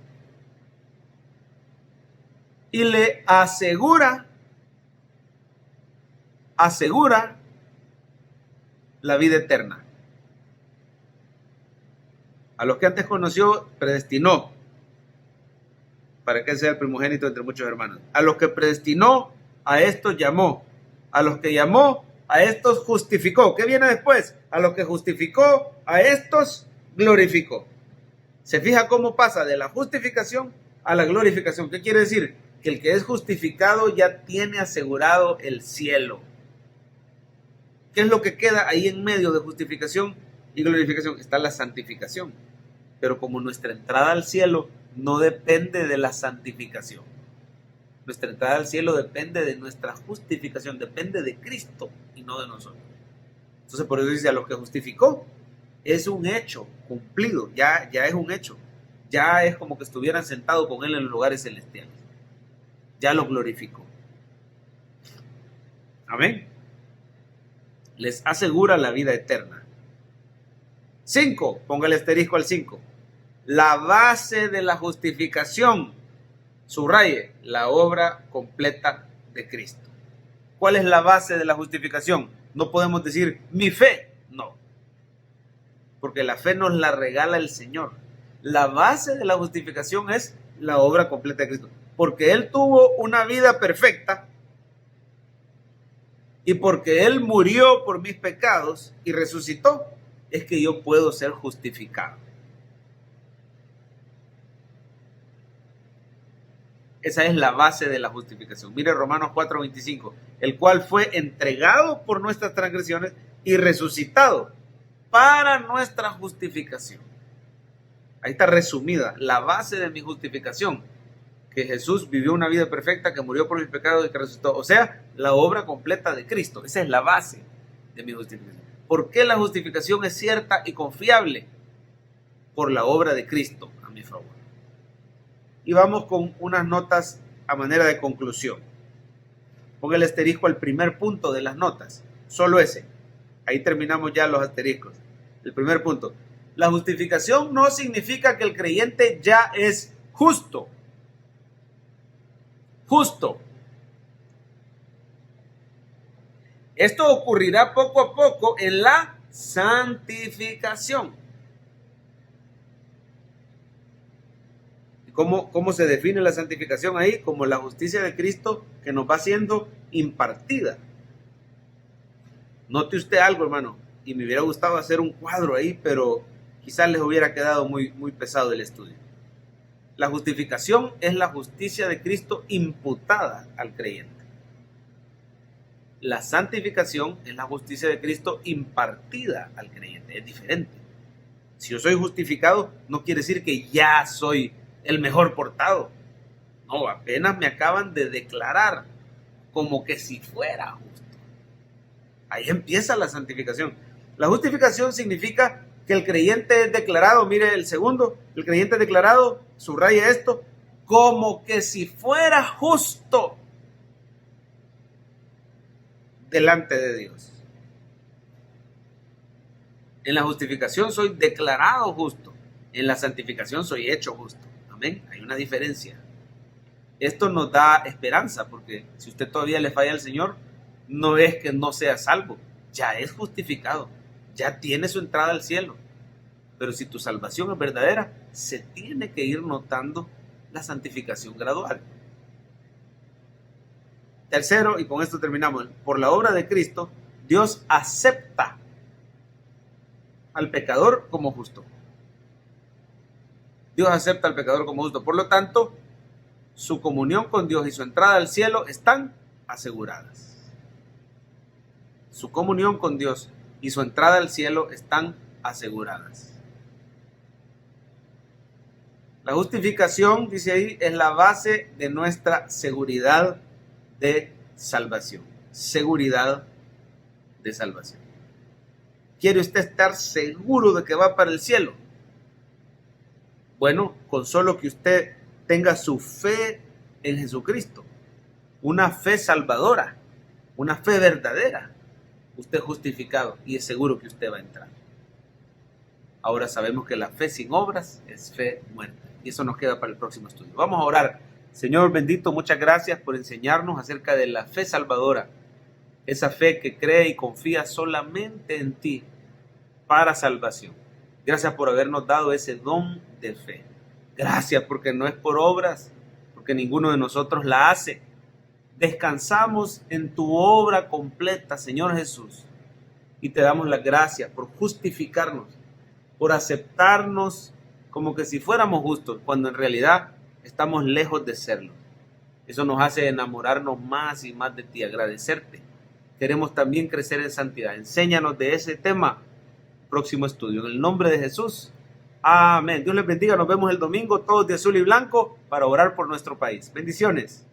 Y le asegura la vida eterna. A los que antes conoció, predestinó para que sea el primogénito entre muchos hermanos. A los que predestinó, a estos llamó. A los que llamó, a estos justificó. ¿Qué viene después? A los que justificó, a estos glorificó. ¿Se fija cómo pasa de la justificación a la glorificación? ¿Qué quiere decir? Que el que es justificado ya tiene asegurado el cielo. ¿Qué es lo que queda ahí en medio de justificación y glorificación? Está la santificación. Pero como nuestra entrada al cielo no depende de la santificación, nuestra entrada al cielo depende de nuestra justificación, depende de Cristo y no de nosotros. Entonces por eso dice, a los que justificó, es un hecho cumplido, ya es un hecho, ya es como que estuvieran sentados con Él en los lugares celestiales, ya lo glorificó. Amén. Les asegura la vida eterna. 5, póngale asterisco al 5. La base de la justificación, subraye, la obra completa de Cristo. ¿Cuál es la base de la justificación? No podemos decir mi fe, no, porque la fe nos la regala el Señor. La base de la justificación es la obra completa de Cristo, porque Él tuvo una vida perfecta y porque Él murió por mis pecados y resucitó, es que yo puedo ser justificado. Esa es la base de la justificación. Mire Romanos 4:25, el cual fue entregado por nuestras transgresiones y resucitado para nuestra justificación. Ahí está resumida la base de mi justificación, que Jesús vivió una vida perfecta, que murió por mis pecados y que resucitó. O sea, la obra completa de Cristo. Esa es la base de mi justificación. ¿Por qué la justificación es cierta y confiable? Por la obra de Cristo a mi favor. Y vamos con unas notas a manera de conclusión. Ponga el asterisco al primer punto de las notas, solo ese. Ahí terminamos ya los asteriscos. El primer punto. La justificación no significa que el creyente ya es justo. Justo. Esto ocurrirá poco a poco en la santificación. ¿Cómo se define la santificación ahí? Como la justicia de Cristo que nos va siendo impartida. Note usted algo, hermano, y me hubiera gustado hacer un cuadro ahí, pero quizás les hubiera quedado muy pesado el estudio. La justificación es la justicia de Cristo imputada al creyente. La santificación es la justicia de Cristo impartida al creyente. Es diferente. Si yo soy justificado, no quiere decir que ya soy el mejor portado. No, apenas me acaban de declarar como que si fuera justo. Ahí empieza la santificación. La justificación significa que el creyente es declarado, mire el segundo, el creyente es declarado, subraya esto, como que si fuera justo delante de Dios. En la justificación soy declarado justo, en la santificación soy hecho justo. Amén. Ahí una diferencia. Esto nos da esperanza, porque si usted todavía le falla al Señor, no es que no sea salvo, ya es justificado, ya tiene su entrada al cielo. Pero si tu salvación es verdadera, se tiene que ir notando la santificación gradual. Tercero, y con esto terminamos, por la obra de Cristo, Dios acepta al pecador como justo. Dios acepta al pecador como justo. Por lo tanto, su comunión con Dios y su entrada al cielo están aseguradas. Su comunión con Dios y su entrada al cielo están aseguradas. La justificación, dice ahí, es la base de nuestra seguridad de salvación. Seguridad de salvación. ¿Quiere usted estar seguro de que va para el cielo? Bueno, con solo que usted tenga su fe en Jesucristo, una fe salvadora, una fe verdadera, usted es justificado y es seguro que usted va a entrar. Ahora sabemos que la fe sin obras es fe muerta. Y eso nos queda para el próximo estudio. Vamos a orar. Señor bendito, muchas gracias por enseñarnos acerca de la fe salvadora. Esa fe que cree y confía solamente en ti para salvación. Gracias por habernos dado ese don de fe. Gracias porque no es por obras, porque ninguno de nosotros la hace. Descansamos en tu obra completa, Señor Jesús. Y te damos las gracias por justificarnos, por aceptarnos como que si fuéramos justos, cuando en realidad estamos lejos de serlo. Eso nos hace enamorarnos más y más de ti, agradecerte. Queremos también crecer en santidad. Enséñanos de ese tema. Próximo estudio. En el nombre de Jesús. Amén. Dios les bendiga. Nos vemos el domingo, todos de azul y blanco, para orar por nuestro país. Bendiciones.